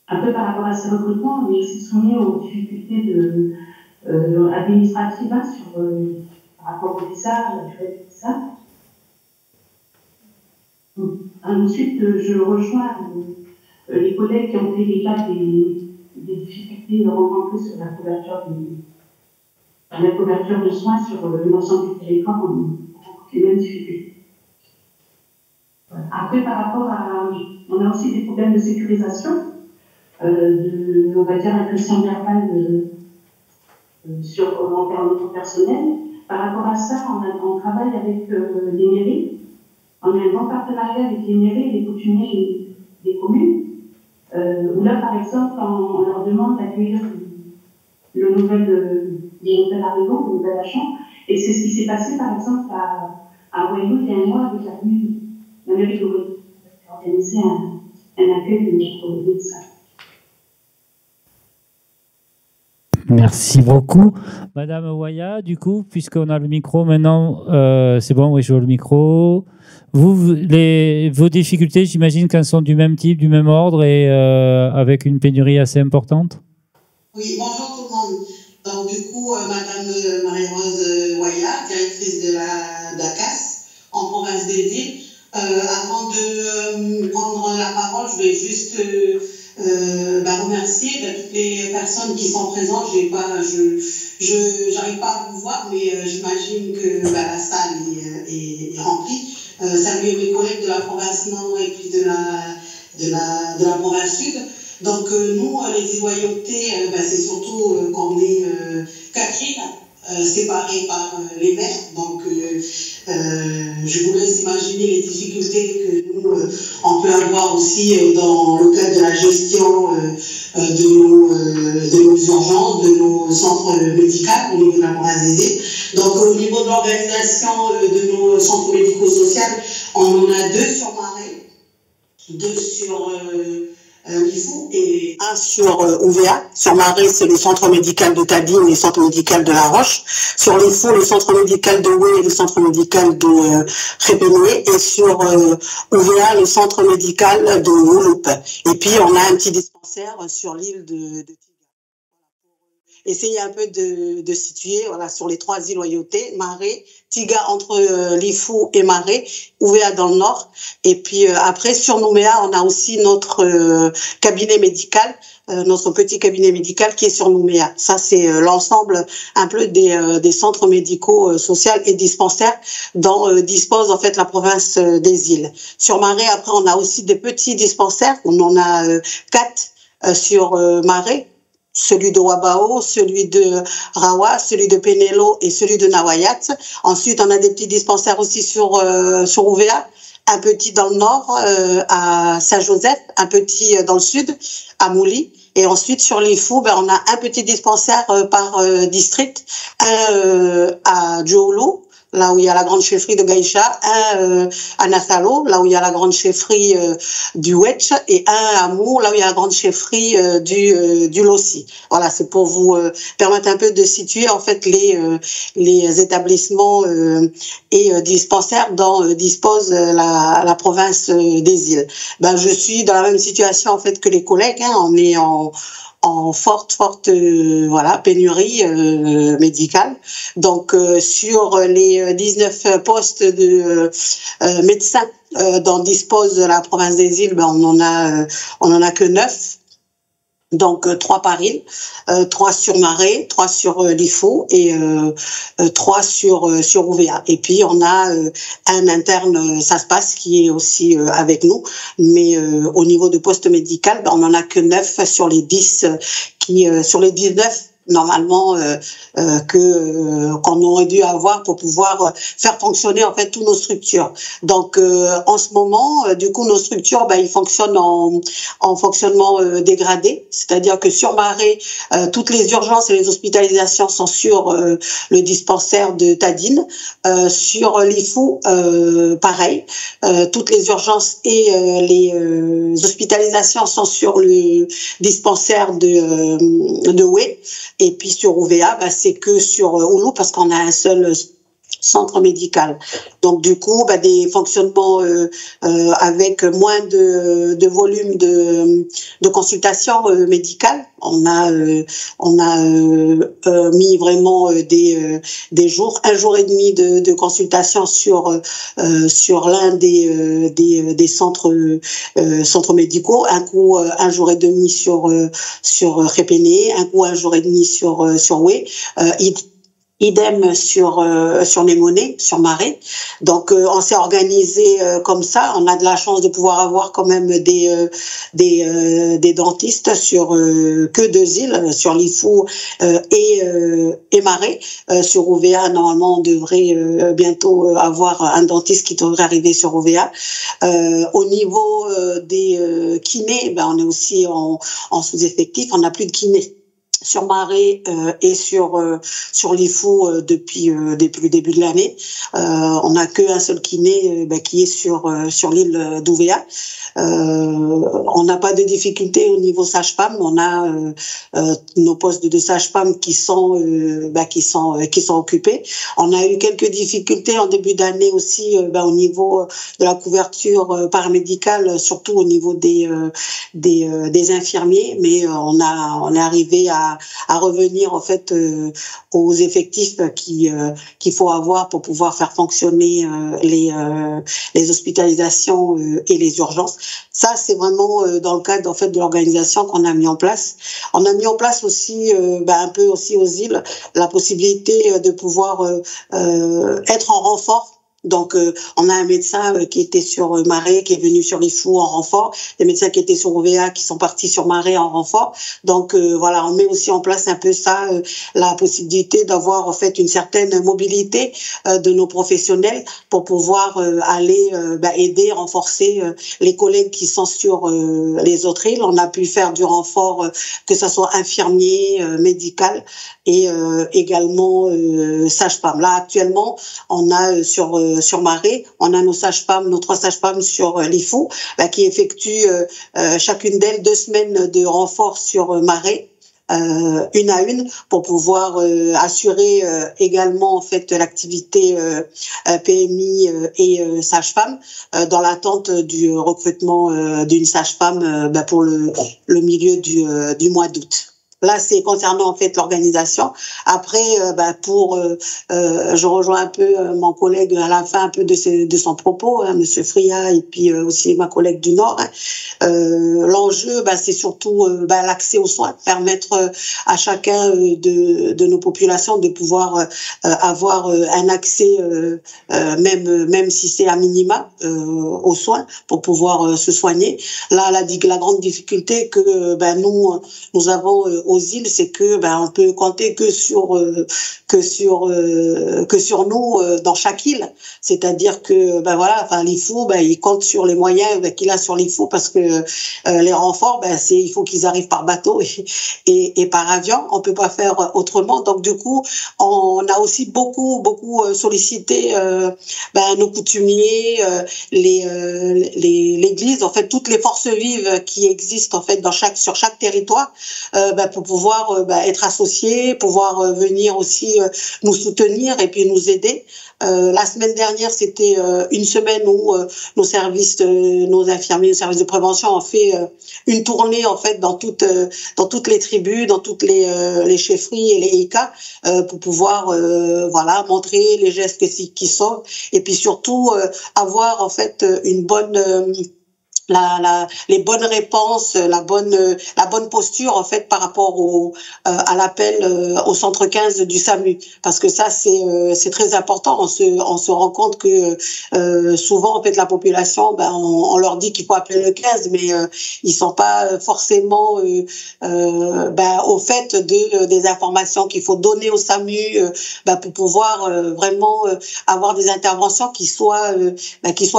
Un peu par rapport à ces recrutements, on est aussi soumis aux difficultés administratives par rapport au visa, à la durée du visa. Ensuite, je rejoins les collègues qui ont fait l'état des difficultés rencontrées sur la couverture de soins sur l'ensemble du territoire, on rencontre les mêmes difficultés. Voilà. Après, par rapport on a aussi des problèmes de sécurisation, on va dire impression verbale envers notre personnel. Par rapport à ça, on travaille avec les mairies. On a un bon partenariat avec les mairies et les coutumiers des communes, où là, par exemple, on leur demande d'accueillir le nouvel arrivant, le nouvel agent. Et c'est ce qui s'est passé, par exemple, à Wainou il y a un mois avec la mairie de Wainou, qui a organisé un accueil de notre médecin. Merci beaucoup. Madame Waya, du coup, puisqu'on a le micro maintenant, c'est bon, oui, je vois le micro. Vos difficultés, j'imagine qu'elles sont du même type, du même ordre et avec une pénurie assez importante? Oui, bonjour tout le monde. Donc du coup, Madame Marie-Rose Waya, directrice de la DACAS en province des îles. Avant de prendre la parole, je vais juste remercier toutes les personnes qui sont présentes. J'arrive pas à vous voir, mais j'imagine que la salle est remplie. Saluer mes collègues de la province Nord et puis de la province Sud. Donc nous, les Iloyautés, c'est surtout qu'on est 4 îles séparées par les mers. Donc je vous laisse imaginer les difficultés que nous, on peut avoir aussi dans le cadre de la gestion de nos urgences, de nos centres médicaux au niveau de la province des îles. Donc au niveau de l'organisation de nos centres médico-sociaux, on en a 2 sur Marais. 2 sur l'IFU et 1 sur UVA. Sur Marais, c'est le centre médical de Tadine et le centre médical de La Roche. Sur l'IFU, le centre médical de Oué et le centre médical de Répéné. Et sur UVA, le centre médical de Ouloup. Et puis, on a un petit dispensaire sur l'île de Tiga. Essayer un peu de situer voilà, sur les 3 îles Loyauté, Marais, Tiga entre l'IFU et Marais, UVA dans le nord. Et puis après, sur Nouméa, on a aussi notre cabinet médical, notre petit cabinet médical qui est sur Nouméa. Ça, c'est l'ensemble un peu des centres médicaux sociaux et dispensaires dont dispose en fait la province des îles. Sur Marais, après, on a aussi des petits dispensaires. On en a 4 sur Marais. Celui de Wabao, celui de Rawa, celui de Penelo et celui de Nawayat. Ensuite, on a des petits dispensaires aussi sur UVA, un petit dans le nord à Saint-Joseph, un petit dans le sud à Mouli. Et ensuite, sur l'IFU, on a un petit dispensaire par district, un à Djoulou, là où il y a la grande chefferie de Gaïcha, un à Nassalo, là où il y a la grande chefferie du Wetch, et un à Mou, là où il y a la grande chefferie du Lossi. Voilà, c'est pour vous permettre un peu de situer en fait les établissements et dispensaires dont dispose la province des îles. Je suis dans la même situation en fait que les collègues, hein, on est en forte voilà pénurie médicale. Donc sur les 19 postes de médecins dont dispose la province des îles, on en a que 9. Donc 3 par île, 3 sur Marais, 3 sur l'IFU et 3 sur UVA. Et puis on a un interne, ça se passe, qui est aussi avec nous, mais au niveau de poste médical, on en a que 9 sur les 10 qui sur les 19 normalement qu'on aurait dû avoir pour pouvoir faire fonctionner en fait toutes nos structures. Donc en ce moment, du coup, nos structures, ils fonctionnent en fonctionnement dégradé, c'est-à-dire que sur Marais, toutes les urgences et les hospitalisations sont sur le dispensaire de Tadine. Sur l'IFU, pareil, toutes les urgences et les hospitalisations sont sur le dispensaire de Oué. Et puis sur UVA, c'est que sur Ouloup parce qu'on a un seul centre médical. Donc du coup, des fonctionnements avec moins de volume de consultations médicales. On a mis vraiment des jours, 1 jour et demi de consultation sur l'un des centres médicaux, un coup 1 jour et demi sur Répéné, un coup 1 jour et demi sur Oué. Idem sur les monnaies, sur Marais. Donc on s'est organisé comme ça. On a de la chance de pouvoir avoir quand même des dentistes sur que 2 îles, sur l'IFU et Marais. Sur UVA, normalement on devrait bientôt avoir un dentiste qui devrait arriver sur UVA. Au niveau des kinés, on est aussi en sous-effectif. On n'a plus de kinés sur Marais et sur l'IFU depuis le début de l'année. On n'a qu'un seul kiné qui est sur l'île d'UVA. On n'a pas de difficultés au niveau sage-femme. On a nos postes de sage-femme qui sont occupés. On a eu quelques difficultés en début d'année aussi au niveau de la couverture paramédicale, surtout au niveau des infirmiers, mais on est arrivé à revenir en fait aux effectifs qu'il faut avoir pour pouvoir faire fonctionner les hospitalisations et les urgences. Ça, c'est vraiment dans le cadre en fait de l'organisation qu'on a mis en place. On a mis en place aussi un peu aussi aux îles la possibilité de pouvoir être en renfort. Donc, on a un médecin qui était sur Marais, qui est venu sur l'IFU en renfort, des médecins qui étaient sur UVA, qui sont partis sur Marais en renfort. Donc, voilà, on met aussi en place un peu ça, la possibilité d'avoir en fait une certaine mobilité de nos professionnels pour pouvoir aller aider, renforcer les collègues qui sont sur les autres îles. On a pu faire du renfort, que ça soit infirmier, médical et également sage-femme. Là, actuellement, on a sur sur Marais. On a nos sages-femmes, nos 3 sages-femmes sur l'IFO, qui effectuent chacune d'elles 2 semaines de renfort sur Marais. Une à une, pour pouvoir assurer également en fait l'activité PMI et sage-femme, dans l'attente du recrutement d'une sage-femme pour le milieu du mois d'août. Là, c'est concernant en fait l'organisation. Après, je rejoins un peu mon collègue à la fin un peu de son propos, Monsieur Fria, et puis aussi ma collègue du Nord. L'enjeu, c'est surtout l'accès aux soins, permettre à chacun de nos populations de pouvoir avoir un accès, même si c'est à minima, aux soins pour pouvoir se soigner. Là, la grande difficulté que nous avons aux îles, c'est que on peut compter que sur nous dans chaque île. C'est-à-dire que l'IFO, il compte sur les moyens qu'il a sur l'IFO, parce que les renforts, il faut qu'ils arrivent par bateau et par avion. On peut pas faire autrement. Donc du coup, on a aussi beaucoup sollicité nos coutumiers, l'église, en fait toutes les forces vives qui existent en fait sur chaque territoire, pour pouvoir être associés, pouvoir venir aussi nous soutenir et puis nous aider. La semaine dernière, c'était une semaine où nos services, nos infirmiers, nos services de prévention ont fait une tournée en fait dans toutes les tribus, dans toutes les chefferies et les ICA, pour pouvoir montrer les gestes qui sont, et puis surtout avoir en fait une bonne les bonnes réponses, la bonne posture en fait par rapport à l'appel au centre 15 du SAMU, parce que ça c'est très important. On se rend compte que souvent en fait la population, on leur dit qu'il faut appeler le 15, mais ils sont pas forcément au fait des informations qu'il faut donner au SAMU pour pouvoir vraiment avoir des interventions qui soient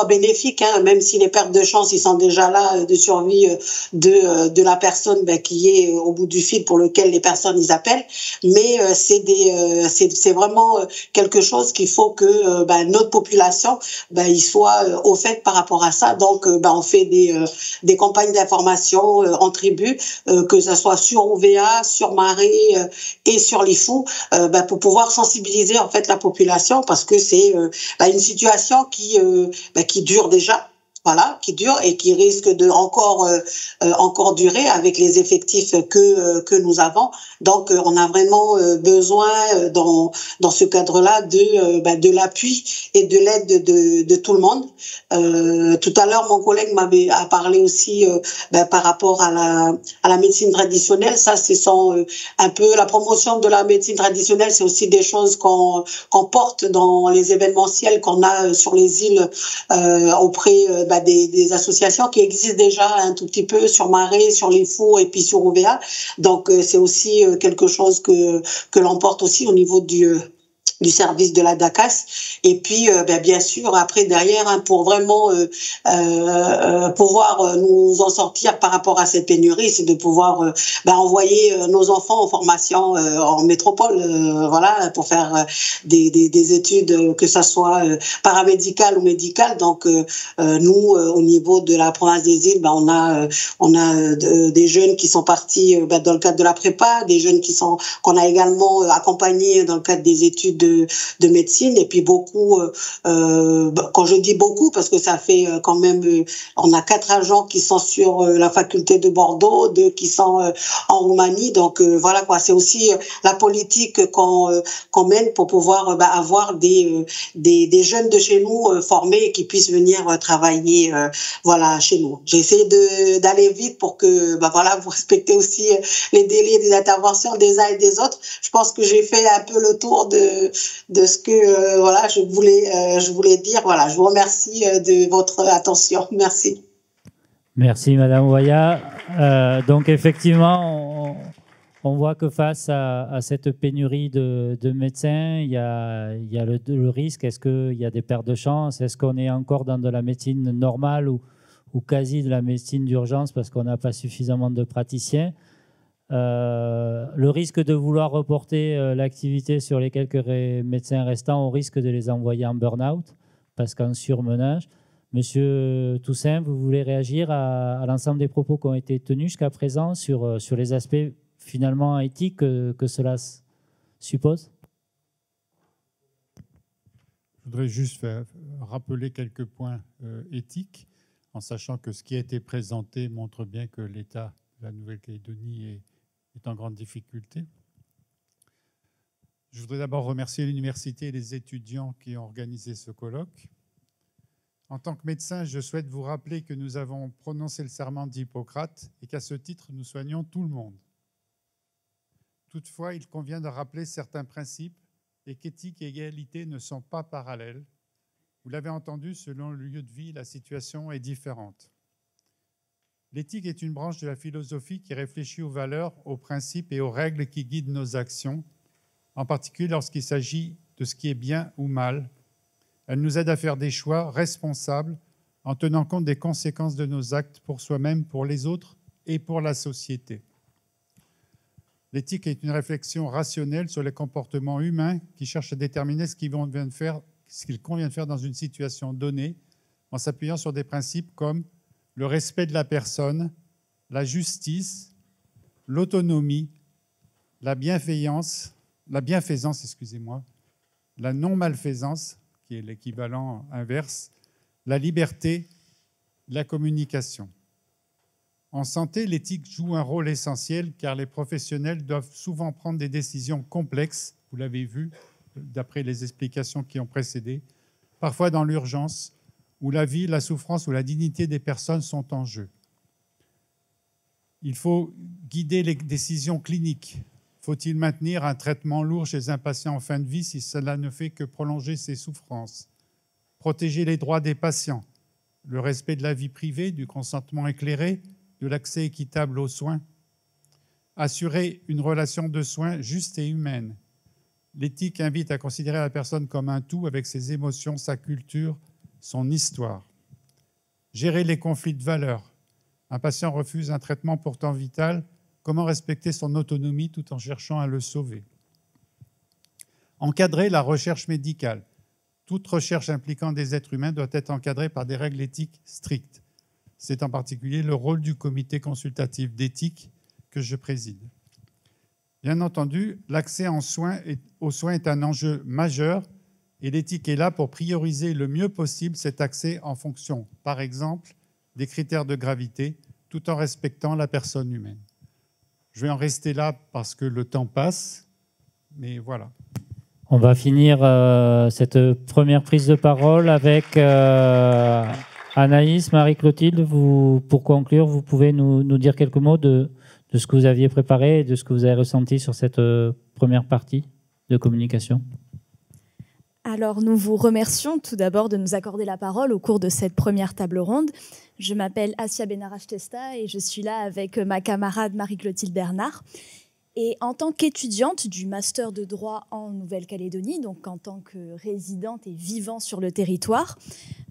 bénéfiques, même si les pertes de chance ils sont déjà là de survie de la personne qui est au bout du fil pour lequel les personnes ils appellent, mais c'est vraiment quelque chose qu'il faut que notre population il soit au fait par rapport à ça. Donc on fait des campagnes d'information en tribu, que ça soit sur OVA, sur Marais et sur l'IFO, pour pouvoir sensibiliser en fait la population, parce que c'est une situation qui dure déjà. Qui dure et qui risque de encore durer avec les effectifs que nous avons. Donc on a vraiment besoin dans ce cadre-là de l'appui et de l'aide de tout le monde. Tout à l'heure, mon collègue a parlé aussi par rapport à la médecine traditionnelle. Ça, c'est un peu la promotion de la médecine traditionnelle. C'est aussi des choses qu'on porte dans les événementiels qu'on a sur les îles auprès des associations qui existent déjà un tout petit peu sur Marais, sur l'IFO et puis sur OVA. Donc c'est aussi quelque chose que l'on porte aussi au niveau du service de la DACAS. Et puis bien sûr après derrière, pour vraiment pouvoir nous en sortir par rapport à cette pénurie, c'est de pouvoir envoyer nos enfants en formation en métropole, pour faire des études, que ça soit paramédicales ou médicales. Donc nous au niveau de la province des îles, on a des jeunes qui sont partis dans le cadre de la prépa, des jeunes qu'on a également accompagnés dans le cadre des études de médecine, et puis beaucoup, quand je dis beaucoup, parce que ça fait quand même, on a 4 agents qui sont sur la faculté de Bordeaux, 2 qui sont en Roumanie. Donc c'est aussi la politique qu'on mène pour pouvoir avoir des jeunes de chez nous formés qui puissent venir travailler chez nous. J'ai essayé d'aller vite pour que vous respectez aussi les délais des interventions des uns et des autres. Je pense que j'ai fait un peu le tour de ce que je voulais dire. Je vous remercie de votre attention. Merci. Merci Madame Ouaya. Donc effectivement, on voit que face à cette pénurie de médecins, il y a le risque. Est-ce qu'il y a des pertes de chance? Est-ce qu'on est encore dans de la médecine normale ou quasi de la médecine d'urgence parce qu'on n'a pas suffisamment de praticiens? Le risque de vouloir reporter l'activité sur les quelques médecins restants, on risque de les envoyer en burn-out. parce qu'en surmenage. Monsieur Toussaint, vous voulez réagir à l'ensemble des propos qui ont été tenus jusqu'à présent sur les aspects finalement éthiques que cela suppose? Je voudrais juste rappeler quelques points éthiques, en sachant que ce qui a été présenté montre bien que l'État de la Nouvelle-Calédonie est en grande difficulté. Je voudrais d'abord remercier l'université et les étudiants qui ont organisé ce colloque. En tant que médecin, je souhaite vous rappeler que nous avons prononcé le serment d'Hippocrate et qu'à ce titre, nous soignons tout le monde. Toutefois, il convient de rappeler certains principes et qu'éthique et égalité ne sont pas parallèles. Vous l'avez entendu, selon le lieu de vie, la situation est différente. L'éthique est une branche de la philosophie qui réfléchit aux valeurs, aux principes et aux règles qui guident nos actions, en particulier lorsqu'il s'agit de ce qui est bien ou mal. Elle nous aide à faire des choix responsables en tenant compte des conséquences de nos actes pour soi-même, pour les autres et pour la société. L'éthique est une réflexion rationnelle sur les comportements humains qui cherchent à déterminer ce qu'il convient de faire dans une situation donnée en s'appuyant sur des principes comme le respect de la personne, la l'autonomie, la bienfaisance, la non-malfaisance, qui est l'équivalent inverse, la liberté, la communication. En santé, l'éthique joue un rôle essentiel car les professionnels doivent souvent prendre des décisions complexes, vous l'avez vu d'après les explications qui ont précédé, parfois dans l'urgence, où la vie, la souffrance ou la dignité des personnes sont en jeu. Il faut guider les décisions cliniques. Faut-il maintenir un traitement lourd chez un patient en fin de vie si cela ne fait que prolonger ses souffrances? Protéger les droits des patients, le respect de la vie privée, du consentement éclairé, de l'accès équitable aux soins. Assurer une relation de soins juste et humaine. L'éthique invite à considérer la personne comme un tout avec ses émotions, sa culture, son histoire. Gérer les conflits de valeurs. Un patient refuse un traitement pourtant vital. Comment respecter son autonomie tout en cherchant à le sauver? Encadrer la recherche médicale. Toute recherche impliquant des êtres humains doit être encadrée par des règles éthiques strictes. C'est en particulier le rôle du comité consultatif d'éthique que je préside. Bien entendu, l'accès aux soins est un enjeu majeur et l'éthique est là pour prioriser le mieux possible cet accès en fonction, par exemple, des critères de gravité, tout en respectant la personne humaine. Je vais en rester là parce que le temps passe, mais voilà. On va finir cette première prise de parole avec Anaïs, Marie-Clotilde. Pour conclure, vous pouvez nous dire quelques mots de ce que vous aviez préparé et de ce que vous avez ressenti sur cette première partie de communication. Alors, nous vous remercions tout d'abord de nous accorder la parole au cours de cette première table ronde. Je m'appelle Assia Benarache-Testa et je suis là avec ma camarade Marie-Clotilde Bernard. Et en tant qu'étudiante du master de droit en Nouvelle-Calédonie, donc en tant que résidente et vivant sur le territoire,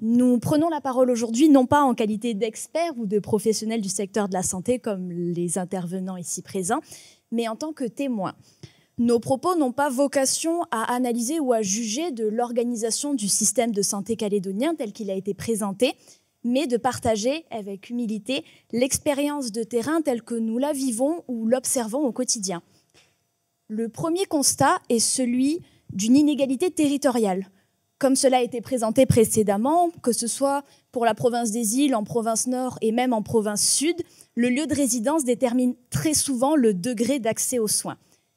nous prenons la parole aujourd'hui non pas en qualité d'experts ou de professionnels du secteur de la santé comme les intervenants ici présents, mais en tant que témoins. Nos propos n'ont pas vocation à analyser ou à juger de l'organisation du système de santé calédonien tel qu'il a été présenté, mais de partager avec humilité l'expérience de terrain telle que nous la vivons ou l'observons au quotidien. Le premier constat est celui d'une inégalité territoriale. Comme cela a été présenté précédemment, que ce soit pour la province des Îles, en province Nord et même en province Sud, le lieu de résidence détermine très souvent le degré d'accès aux soins.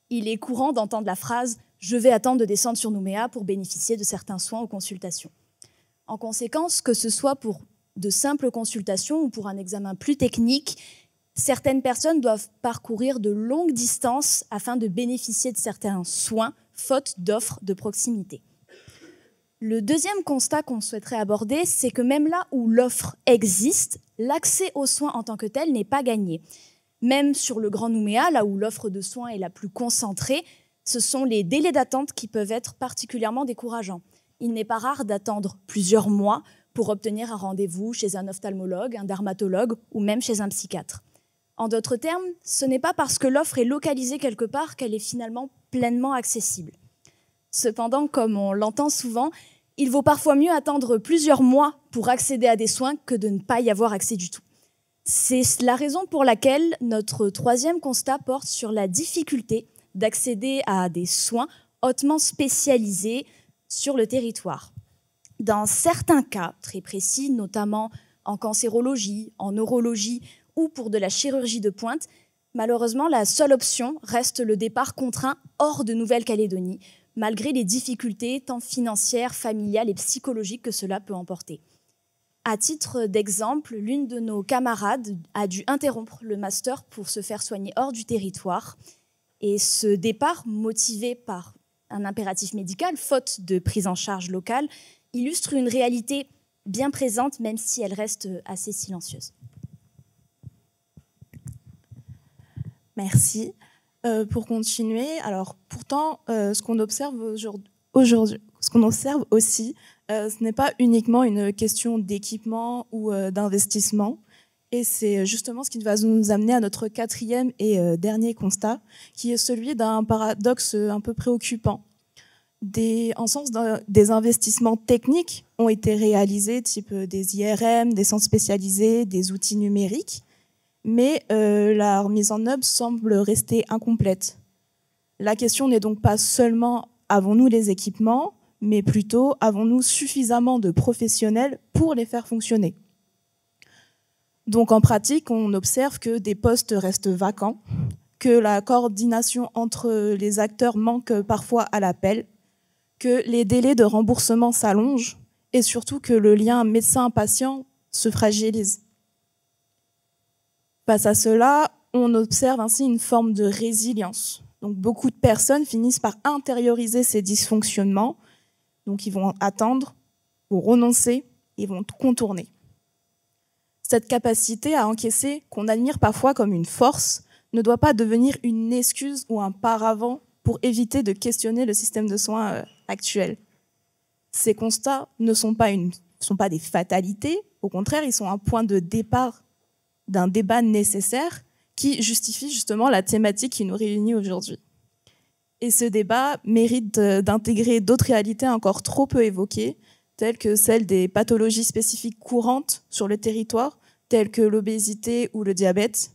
Il est courant d'entendre la phrase « je vais attendre de descendre sur Nouméa pour bénéficier de certains soins ou consultations ». En conséquence, que ce soit pour de simples consultations ou pour un examen plus technique, certaines personnes doivent parcourir de longues distances afin de bénéficier de certains soins, faute d'offres de proximité. Le deuxième constat qu'on souhaiterait aborder, c'est que même là où l'offre existe, l'accès aux soins en tant que tel n'est pas gagné. Même sur le Grand Nouméa, là où l'offre de soins est la plus concentrée, ce sont les délais d'attente qui peuvent être particulièrement décourageants. Il n'est pas rare d'attendre plusieurs mois pour obtenir un rendez-vous chez un ophtalmologue, un dermatologue ou même chez un psychiatre. En d'autres termes, ce n'est pas parce que l'offre est localisée quelque part qu'elle est finalement pleinement accessible. Cependant, comme on l'entend souvent, Il vaut parfois mieux attendre plusieurs mois pour accéder à des soins que de ne pas y avoir accès du tout. C'est la raison pour laquelle notre troisième constat porte sur la difficulté d'accéder à des soins hautement spécialisés sur le territoire. Dans certains cas très précis, notamment en cancérologie, en neurologie ou pour de la chirurgie de pointe, malheureusement, la seule option reste le départ contraint hors de Nouvelle-Calédonie, malgré les difficultés tant financières, familiales et psychologiques que cela peut emporter. À titre d'exemple, l'une de nos camarades a dû interrompre le master pour se faire soigner hors du territoire. Et ce départ, motivé par un impératif médical, faute de prise en charge locale, illustre une réalité bien présente, même si elle reste assez silencieuse. Merci. Pour continuer, alors pourtant, ce qu'on observe aujourd'hui, ce qu'on observe aussi, ce n'est pas uniquement une question d'équipement ou d'investissement. Et c'est justement ce qui va nous amener à notre quatrième et dernier constat, qui est celui d'un paradoxe un peu préoccupant. En sens des investissements techniques ont été réalisés, type des IRM, des centres spécialisés, des outils numériques, mais la mise en œuvre semble rester incomplète. La question n'est donc pas seulement avons-nous les équipements, mais plutôt avons-nous suffisamment de professionnels pour les faire fonctionner. Donc en pratique, on observe que des postes restent vacants, que la coordination entre les acteurs manque parfois à l'appel, que les délais de remboursement s'allongent et surtout que le lien médecin-patient se fragilise. Face à cela, on observe ainsi une forme de résilience. Donc beaucoup de personnes finissent par intérioriser ces dysfonctionnements. Donc ils vont attendre, vont renoncer, ils vont contourner. Cette capacité à encaisser, qu'on admire parfois comme une force, ne doit pas devenir une excuse ou un paravent pour éviter de questionner le système de soins actuel. Ces constats ne sont pas des fatalités, au contraire, ils sont un point de départ d'un débat nécessaire qui justifie justement la thématique qui nous réunit aujourd'hui. Et ce débat mérite d'intégrer d'autres réalités encore trop peu évoquées, telles que celles des pathologies spécifiques courantes sur le territoire, telles que l'obésité ou le diabète,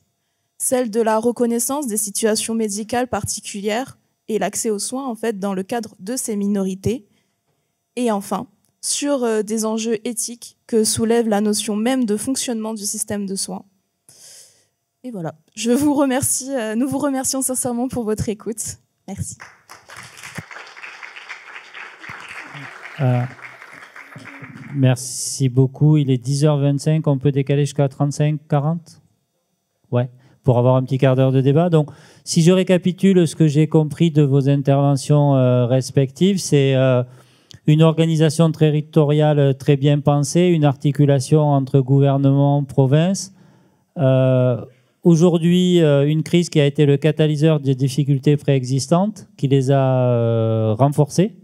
celle de la reconnaissance des situations médicales particulières et l'accès aux soins en fait, dans le cadre de ces minorités, et enfin, sur des enjeux éthiques que soulève la notion même de fonctionnement du système de soins. Et voilà, je vous remercie, nous vous remercions sincèrement pour votre écoute. Merci. Merci beaucoup. Il est 10h25. On peut décaler jusqu'à 35-40 ? Ouais, pour avoir un petit quart d'heure de débat. Donc, si je récapitule ce que j'ai compris de vos interventions respectives, c'est une organisation territoriale très bien pensée, une articulation entre gouvernement, province. Aujourd'hui, une crise qui a été le catalyseur des difficultés préexistantes, qui les a renforcées.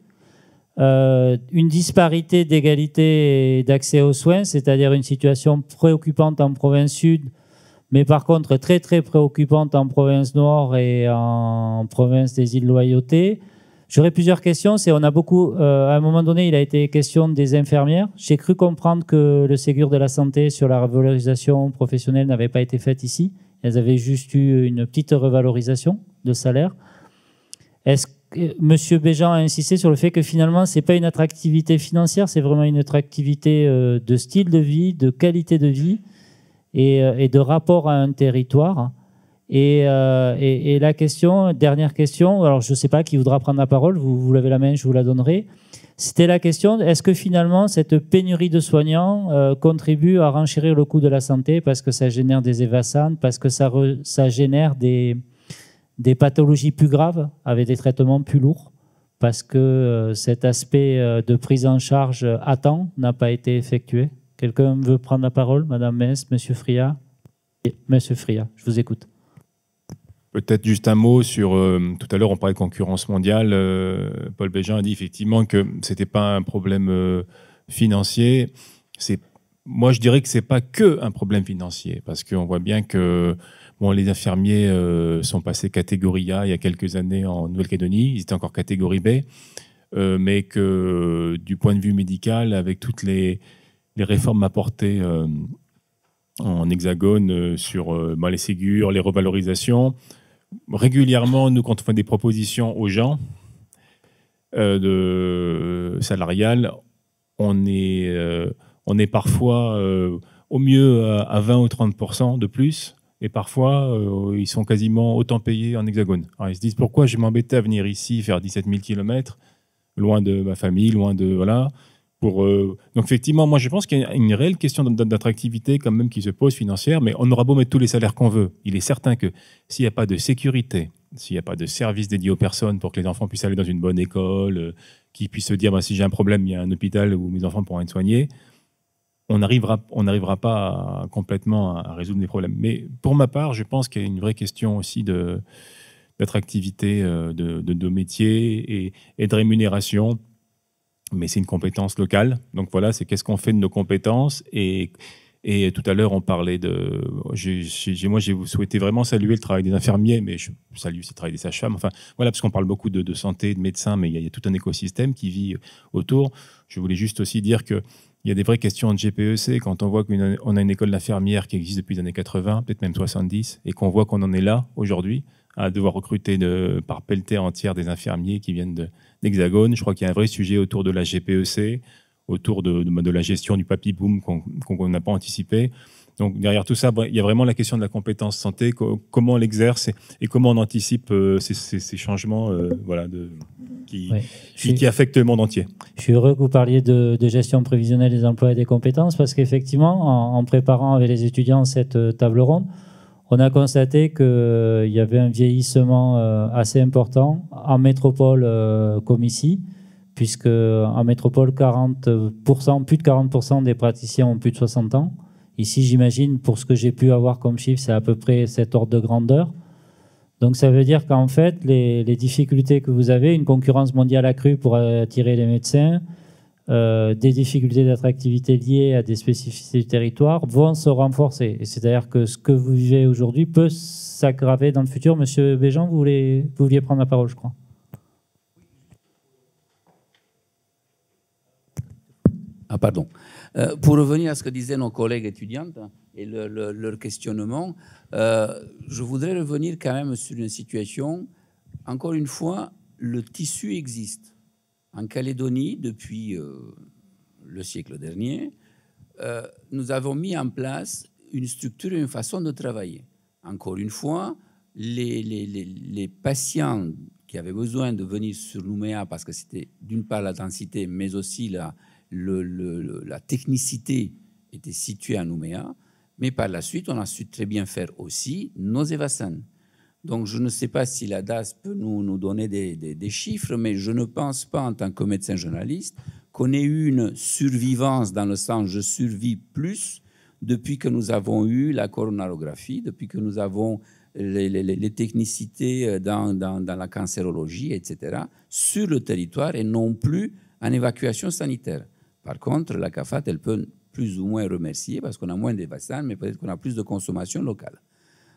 Une disparité d'égalité et d'accès aux soins, c'est-à-dire une situation préoccupante en province sud, mais par contre très très préoccupante en province nord et en province des îles Loyauté. J'aurais plusieurs questions. On a beaucoup, à un moment donné, il a été question des infirmières. J'ai cru comprendre que le Ségur de la santé sur la revalorisation professionnelle n'avait pas été faite ici. Elles avaient juste eu une petite revalorisation de salaire. Est-ce que M. Béjean a insisté sur le fait que finalement, ce n'est pas une attractivité financière, c'est vraiment une attractivité de style de vie, de qualité de vie et de rapport à un territoire. Et la question, dernière question, alors je ne sais pas qui voudra prendre la parole, vous levez la main, je vous la donnerai. C'était la question, est-ce que finalement cette pénurie de soignants contribue à renchérir le coût de la santé parce que ça génère des évassantes, parce que ça génère des pathologies plus graves avec des traitements plus lourds, parce que cet aspect de prise en charge à temps n'a pas été effectué. Quelqu'un veut prendre la parole? Madame Mess, Monsieur Friat? Monsieur Friat, je vous écoute. Peut-être juste un mot sur, tout à l'heure on parlait de concurrence mondiale, Paul Béjean a dit effectivement que ce n'était pas un problème financier. Moi je dirais que ce n'est pas que un problème financier, parce qu'on voit bien que les infirmiers sont passés catégorie A il y a quelques années en Nouvelle-Calédonie, ils étaient encore catégorie B. mais que du point de vue médical, avec toutes les réformes apportées en hexagone sur les Ségur, les revalorisations, régulièrement, nous, quand on fait des propositions aux gens salariales, on est parfois au mieux à 20 ou 30% de plus, et parfois ils sont quasiment autant payés en hexagone. Alors ils se disent pourquoi je m'embêtais à venir ici faire 17 000 km, loin de ma famille, loin de... Voilà. Donc effectivement, moi je pense qu'il y a une réelle question d'attractivité quand même qui se pose financière, mais on aura beau mettre tous les salaires qu'on veut. Il est certain que s'il n'y a pas de sécurité, s'il n'y a pas de service dédié aux personnes pour que les enfants puissent aller dans une bonne école, qu'ils puissent se dire si j'ai un problème, il y a un hôpital où mes enfants pourront être soignés, on n'arrivera pas complètement à résoudre les problèmes. Mais pour ma part, je pense qu'il y a une vraie question aussi d'attractivité de nos métiers et de rémunération. Mais c'est une compétence locale. Donc voilà, c'est qu'est-ce qu'on fait de nos compétences. Et tout à l'heure, on parlait de... Moi, j'ai souhaité vraiment saluer le travail des infirmiers, mais je salue aussi le travail des sages-femmes. Enfin, voilà, parce qu'on parle beaucoup de santé, de médecins, mais il y a tout un écosystème qui vit autour. Je voulais juste aussi dire qu'il y a des vraies questions de GPEC. Quand on voit qu'on a une école d'infirmières qui existe depuis les années 80, peut-être même 70, et qu'on voit qu'on en est là aujourd'hui, à devoir recruter par pelletée entière des infirmiers qui viennent d'Hexagone. Je crois qu'il y a un vrai sujet autour de la GPEC, autour de la gestion du papy-boom qu'on n'a pas anticipé. Donc derrière tout ça, il y a vraiment la question de la compétence santé, comment on l'exerce et comment on anticipe ces changements qui affectent le monde entier. Je suis heureux que vous parliez de gestion prévisionnelle des emplois et des compétences, parce qu'effectivement, en préparant avec les étudiants cette table ronde, on a constaté qu'il y avait un vieillissement assez important en métropole comme ici, puisque en métropole, plus de 40% des praticiens ont plus de 60 ans. Ici, j'imagine, pour ce que j'ai pu avoir comme chiffre, c'est à peu près cet ordre de grandeur. Donc ça veut dire qu'en fait, les difficultés que vous avez, une concurrence mondiale accrue pour attirer les médecins, des difficultés d'attractivité liées à des spécificités du territoire vont se renforcer. C'est-à-dire que ce que vous vivez aujourd'hui peut s'aggraver dans le futur. Monsieur Béjean, vous vouliez prendre la parole, je crois. Ah, pardon. Pour revenir à ce que disaient nos collègues étudiantes et leur questionnement, je voudrais revenir quand même sur une situation. Encore une fois, le tissu existe. En Calédonie, depuis le siècle dernier, nous avons mis en place une structure et une façon de travailler. Encore une fois, les patients qui avaient besoin de venir sur Nouméa, parce que c'était d'une part la densité, mais aussi la technicité était située à Nouméa, mais par la suite, on a su très bien faire aussi nos Evassan. Donc, je ne sais pas si la DAS peut nous donner des chiffres, mais je ne pense pas, en tant que médecin journaliste, qu'on ait eu une survivance dans le sens « je survis plus » depuis que nous avons eu la coronarographie, depuis que nous avons les technicités dans la cancérologie, etc., sur le territoire et non plus en évacuation sanitaire. Par contre, la CAFAT, elle peut plus ou moins remercier parce qu'on a moins d'Evassan, mais peut-être qu'on a plus de consommation locale.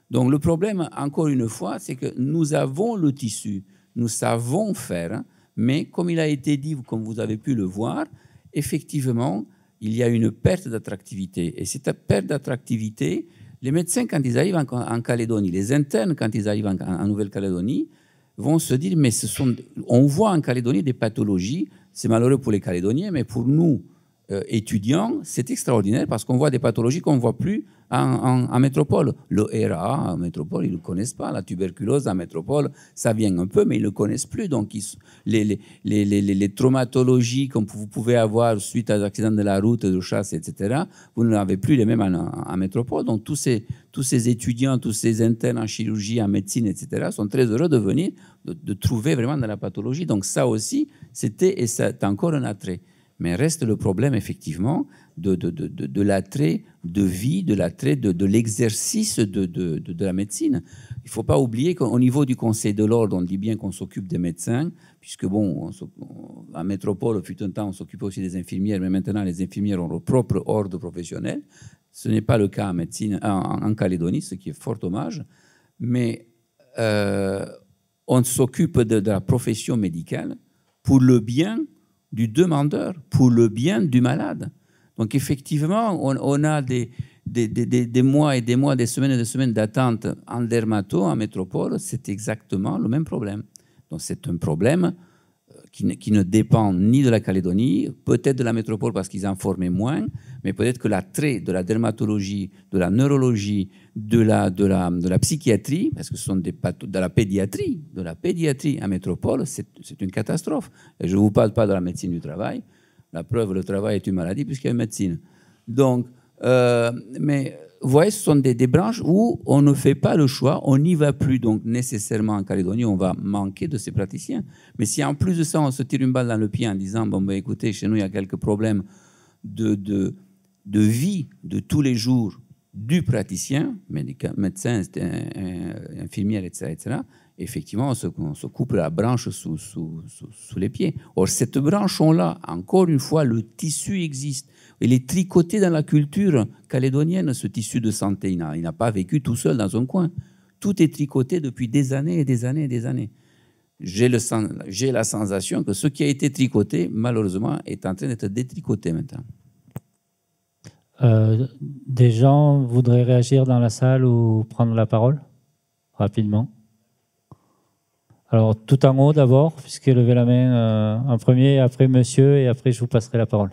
Donc le problème, encore une fois, c'est que nous avons le tissu, nous savons faire, mais comme il a été dit, comme vous avez pu le voir, effectivement, il y a une perte d'attractivité. Et cette perte d'attractivité, les médecins, quand ils arrivent en Calédonie, les internes, quand ils arrivent en Nouvelle-Calédonie, vont se dire, mais on voit en Calédonie des pathologies, c'est malheureux pour les Calédoniens, mais pour nous, étudiants, c'est extraordinaire parce qu'on voit des pathologies qu'on ne voit plus en métropole. Le RA en métropole, ils ne le connaissent pas. La tuberculose en métropole, ça vient un peu, mais ils ne le connaissent plus. Donc, les traumatologies que vous pouvez avoir suite à des accidents de la route, de chasse, etc., vous n'avez plus les mêmes en métropole. Donc, tous ces étudiants, tous ces internes en chirurgie, en médecine, etc., sont très heureux de venir, de trouver vraiment dans la pathologie. Donc, ça aussi, c'était et c'est encore un attrait. Mais reste le problème, effectivement, de l'attrait de vie, de l'attrait de l'exercice de la médecine. Il ne faut pas oublier qu'au niveau du Conseil de l'Ordre, on dit bien qu'on s'occupe des médecins, puisque, bon, en métropole, fut un temps, on s'occupait aussi des infirmières, mais maintenant, les infirmières ont leur propre ordre professionnel. Ce n'est pas le cas en médecine, en Calédonie, ce qui est fort dommage. Mais on s'occupe de la profession médicale pour le bien du demandeur, pour le bien du malade. Donc effectivement, on a des mois et des mois, des semaines et des semaines d'attente en dermato, en métropole, c'est exactement le même problème. Donc c'est un problème qui ne dépend ni de la Calédonie, peut-être de la métropole parce qu'ils en formaient moins, mais peut-être que l'attrait de la dermatologie, de la neurologie, de la psychiatrie, parce que ce sont de la pédiatrie en métropole, c'est une catastrophe. Et je ne vous parle pas de la médecine du travail. La preuve, le travail est une maladie puisqu'il y a une médecine. Donc, mais vous voyez, ce sont des branches où on ne fait pas le choix, on n'y va plus. Donc, nécessairement en Calédonie, on va manquer de ces praticiens. Mais si en plus de ça, on se tire une balle dans le pied en disant, bon, ben, écoutez, chez nous, il y a quelques problèmes de vie de tous les jours du praticien, médecin, infirmière, etc., effectivement, on se coupe la branche sous les pieds. Or, cette branche-là, encore une fois, le tissu existe. Il est tricoté dans la culture calédonienne, ce tissu de santé. Il n'a pas vécu tout seul dans un coin. Tout est tricoté depuis des années et des années et des années. J'ai la sensation que ce qui a été tricoté, malheureusement, est en train d'être détricoté maintenant. Des gens voudraient réagir dans la salle ou prendre la parole rapidement? Alors, tout en haut d'abord, puisque levez la main en premier, après monsieur, et après je vous passerai la parole.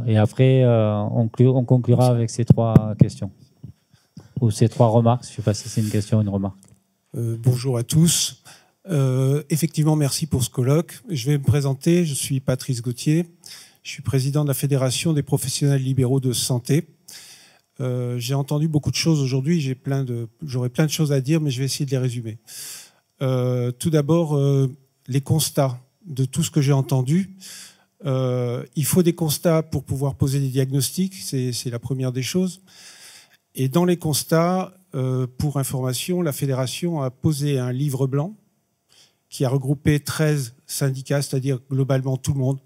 Et après, on conclura avec ces 3 questions. Ou ces 3 remarques, je ne sais pas si c'est une question ou une remarque. Bonjour à tous. Effectivement, merci pour ce colloque. Je vais me présenter, je suis Patrice Gauthier. Je suis président de la Fédération des professionnels libéraux de santé. J'ai entendu beaucoup de choses aujourd'hui, j'aurais plein de choses à dire, mais je vais essayer de les résumer. Tout d'abord, les constats de tout ce que j'ai entendu. Il faut des constats pour pouvoir poser des diagnostics, c'est la première des choses. Et dans les constats, pour information, la Fédération a posé un livre blanc qui a regroupé 13 syndicats, c'est-à-dire globalement tout le monde,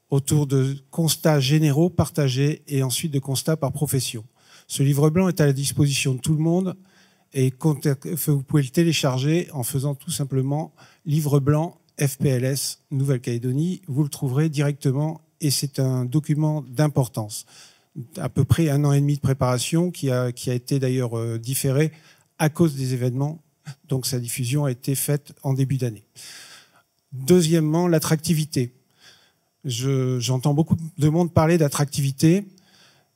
autour de constats généraux partagés et ensuite de constats par profession. Ce livre blanc est à la disposition de tout le monde et vous pouvez le télécharger en faisant tout simplement livre blanc FPLS Nouvelle-Calédonie. Vous le trouverez directement et c'est un document d'importance. À peu près 1 an et demi de préparation qui a été d'ailleurs différé à cause des événements. Donc sa diffusion a été faite en début d'année. Deuxièmement, l'attractivité. J'entends beaucoup de monde parler d'attractivité,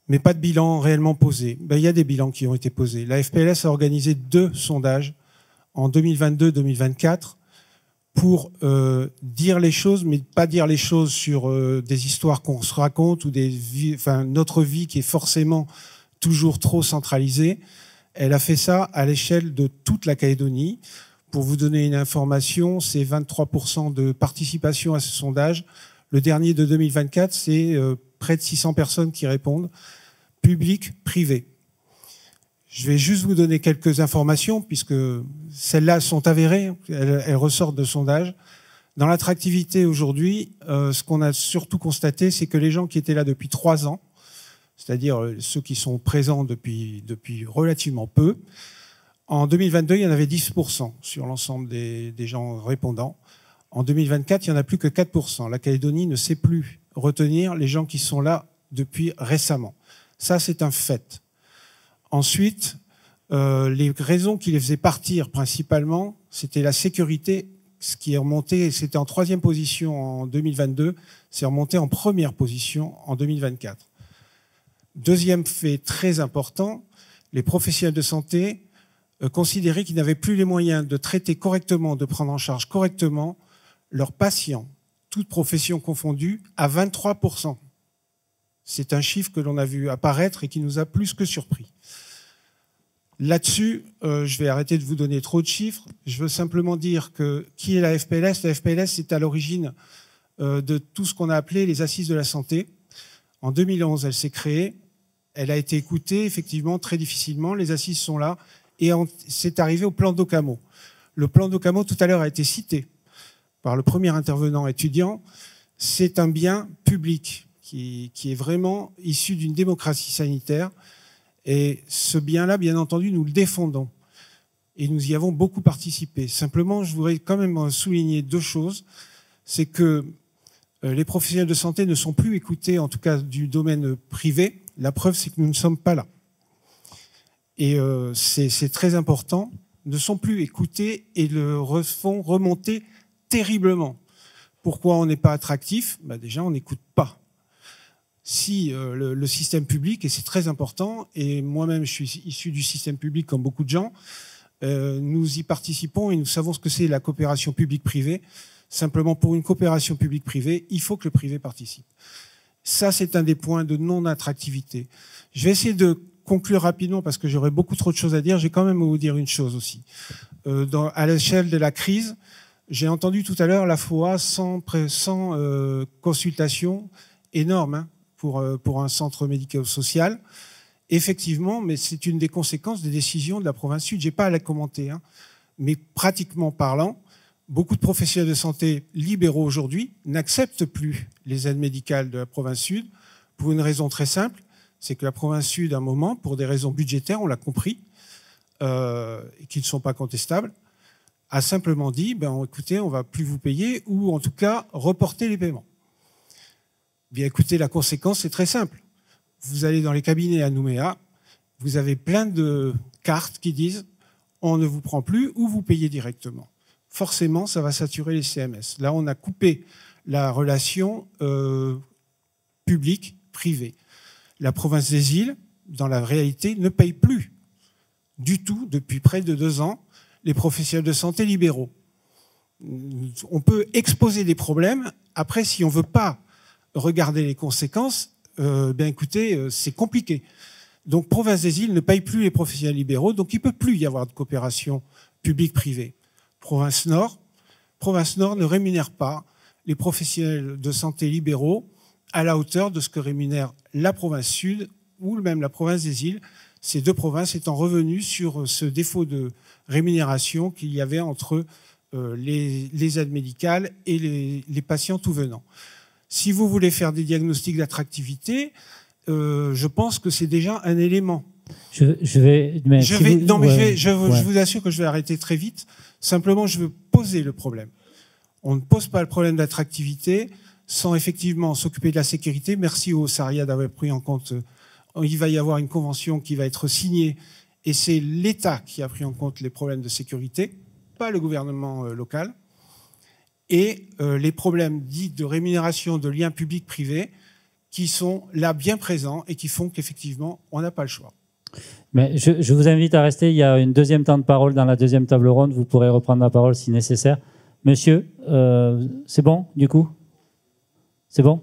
mais pas de bilan réellement posé. Il y a des bilans qui ont été posés. La FPLS a organisé 2 sondages en 2022-2024 pour dire les choses, mais pas dire les choses sur des histoires qu'on se raconte ou notre vie qui est forcément toujours trop centralisée. Elle a fait ça à l'échelle de toute la Calédonie. Pour vous donner une information, c'est 23% de participation à ce sondage. Le dernier de 2024, c'est près de 600 personnes qui répondent, public, privé. Je vais juste vous donner quelques informations, puisque celles-là sont avérées, elles ressortent de sondage. Dans l'attractivité aujourd'hui, ce qu'on a surtout constaté, c'est que les gens qui étaient là depuis 3 ans, c'est-à-dire ceux qui sont présents depuis relativement peu, en 2022, il y en avait 10% sur l'ensemble des gens répondants. En 2024, il n'y en a plus que 4%. La Calédonie ne sait plus retenir les gens qui sont là depuis récemment. Ça, c'est un fait. Ensuite, les raisons qui les faisaient partir principalement, c'était la sécurité, ce qui est remonté, c'était en 3e position en 2022, c'est remonté en 1re position en 2024. Deuxième fait très important, les professionnels de santé considéraient qu'ils n'avaient plus les moyens de traiter correctement, de prendre en charge correctement leurs patients, toutes professions confondues, à 23%. C'est un chiffre que l'on a vu apparaître et qui nous a plus que surpris. Là-dessus, je vais arrêter de vous donner trop de chiffres. Je veux simplement dire que qui est la FPLS? La FPLS est à l'origine de tout ce qu'on a appelé les assises de la santé. En 2011, elle s'est créée. Elle a été écoutée, effectivement, très difficilement. Les assises sont là. Et c'est arrivé au plan d'Occamo. Le plan d'Occamo, tout à l'heure, a été cité par le premier intervenant étudiant. C'est un bien public qui est vraiment issu d'une démocratie sanitaire. Et ce bien-là, bien entendu, nous le défendons. et nous y avons beaucoup participé. Simplement, je voudrais quand même souligner deux choses. C'est que les professionnels de santé ne sont plus écoutés, en tout cas du domaine privé. La preuve, c'est que nous ne sommes pas là. Et c'est très important, ne sont plus écoutés et le font remonter terriblement. Pourquoi on n'est pas attractif? Déjà, on n'écoute pas. Si le système public, et c'est très important, et moi-même je suis issu du système public comme beaucoup de gens, nous y participons et nous savons ce que c'est la coopération publique-privée. Simplement, pour une coopération publique-privée, il faut que le privé participe. Ça, c'est un des points de non-attractivité. Je vais essayer de conclure rapidement parce que j'aurais beaucoup trop de choses à dire. J'ai quand même à vous dire une chose aussi. À l'échelle de la crise, j'ai entendu tout à l'heure la FOA sans consultation énorme, hein, pour un centre médico-social. Effectivement, mais c'est une des conséquences des décisions de la province sud. J'ai pas à la commenter, hein, mais pratiquement parlant, beaucoup de professionnels de santé libéraux aujourd'hui n'acceptent plus les aides médicales de la province sud pour une raison très simple, c'est que la province sud, à un moment, pour des raisons budgétaires, on l'a compris, et qui ne sont pas contestables, a simplement dit, écoutez, on va plus vous payer, ou en tout cas, reporter les paiements. Bien écoutez, la conséquence, c'est très simple. Vous allez dans les cabinets à Nouméa, vous avez plein de cartes qui disent, on ne vous prend plus, ou vous payez directement. Forcément, ça va saturer les CMS. Là, on a coupé la relation publique-privée. La province des îles, dans la réalité, ne paye plus du tout, depuis près de 2 ans, les professionnels de santé libéraux. On peut exposer des problèmes. Après, si on ne veut pas regarder les conséquences, écoutez, c'est compliqué. Donc, province des îles ne paye plus les professionnels libéraux, donc il ne peut plus y avoir de coopération publique-privée. Province Nord ne rémunère pas les professionnels de santé libéraux à la hauteur de ce que rémunère la province Sud ou même la province des îles, ces deux provinces étant revenues sur ce défaut de rémunération qu'il y avait entre les aides médicales et les patients tout venant. Si vous voulez faire des diagnostics d'attractivité, je pense que c'est déjà un élément. Je vous assure que je vais arrêter très vite. Simplement, je veux poser le problème. On ne pose pas le problème d'attractivité sans effectivement s'occuper de la sécurité. Merci au SARIA d'avoir pris en compte. Il va y avoir une convention qui va être signée et c'est l'État qui a pris en compte les problèmes de sécurité, pas le gouvernement local. Et les problèmes dits de rémunération de liens publics-privés qui sont là bien présents et qui font qu'effectivement, on n'a pas le choix. Mais je vous invite à rester. Il y a une deuxième temps de parole dans la deuxième table ronde. Vous pourrez reprendre la parole si nécessaire. Monsieur, c'est bon, du coup? C'est bon?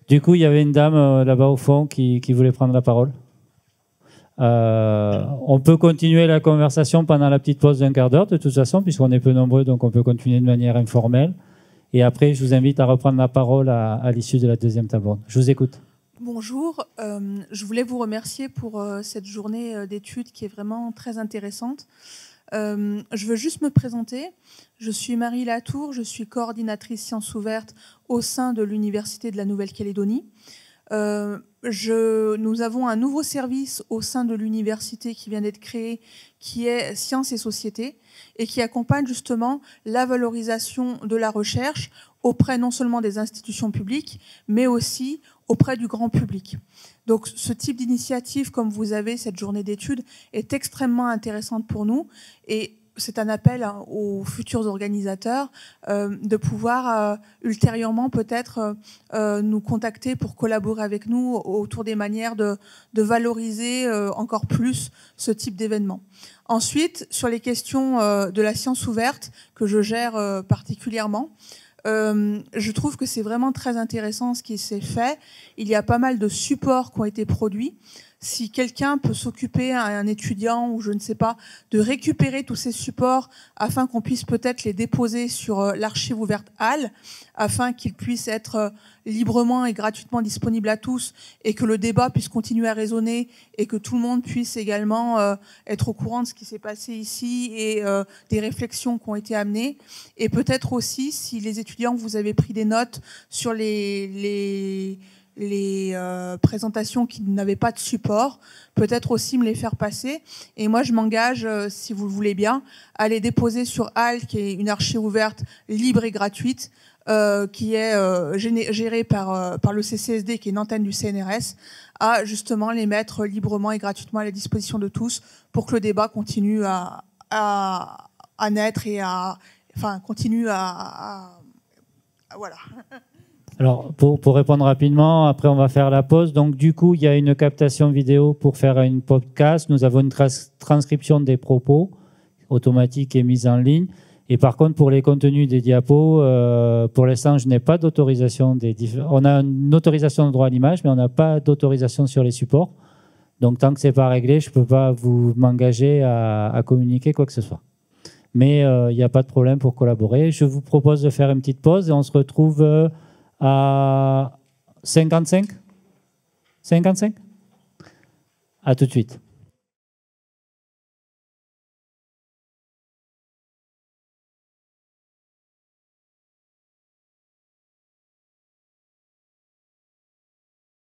Du coup, il y avait une dame là-bas au fond qui voulait prendre la parole. On peut continuer la conversation pendant la petite pause d'1 quart d'heure, de toute façon, puisqu'on est peu nombreux, donc on peut continuer de manière informelle. Et après, je vous invite à reprendre la parole à l'issue de la deuxième table ronde. Je vous écoute. Bonjour, je voulais vous remercier pour cette journée d'études qui est vraiment très intéressante. Je veux juste me présenter. Je suis Marie Latour, je suis coordinatrice sciences ouvertes au sein de l'Université de la Nouvelle-Calédonie. Nous avons un nouveau service au sein de l'université qui vient d'être créé, qui est Sciences et Sociétés, et qui accompagne justement la valorisation de la recherche auprès non seulement des institutions publiques, mais aussi auprès du grand public. Donc ce type d'initiative, comme vous avez cette journée d'études, est extrêmement intéressante pour nous et c'est un appel aux futurs organisateurs de pouvoir ultérieurement peut-être nous contacter pour collaborer avec nous autour des manières de valoriser encore plus ce type d'événement. Ensuite, sur les questions de la science ouverte que je gère particulièrement, je trouve que c'est vraiment très intéressant ce qui s'est fait. Il y a pas mal de supports qui ont été produits. Si quelqu'un peut s'occuper, un étudiant ou je ne sais pas, de récupérer tous ces supports afin qu'on puisse peut-être les déposer sur l'archive ouverte HAL, afin qu'ils puissent être librement et gratuitement disponibles à tous et que le débat puisse continuer à résonner et que tout le monde puisse également être au courant de ce qui s'est passé ici et des réflexions qui ont été amenées. Et peut-être aussi, si les étudiants, vous avez pris des notes sur les les présentations qui n'avaient pas de support, peut-être aussi me les faire passer. Et moi, je m'engage, si vous le voulez bien, à les déposer sur HAL, qui est une archive ouverte, libre et gratuite, qui est gérée par le CCSD, qui est une antenne du CNRS, à justement les mettre librement et gratuitement à la disposition de tous pour que le débat continue à naître et continue voilà. Alors, pour répondre rapidement, après on va faire la pause. Donc, du coup, il y a une captation vidéo pour faire une podcast. Nous avons une transcription des propos automatique et mise en ligne. Et par contre, pour les contenus des diapos, pour l'instant, je n'ai pas d'autorisation. On a une autorisation de droit à l'image, mais on n'a pas d'autorisation sur les supports. Donc, tant que ce n'est pas réglé, je ne peux pas m'engager à communiquer quoi que ce soit. Mais il n'y a pas de problème pour collaborer. Je vous propose de faire une petite pause et on se retrouve à 55 ? 55 ? À tout de suite.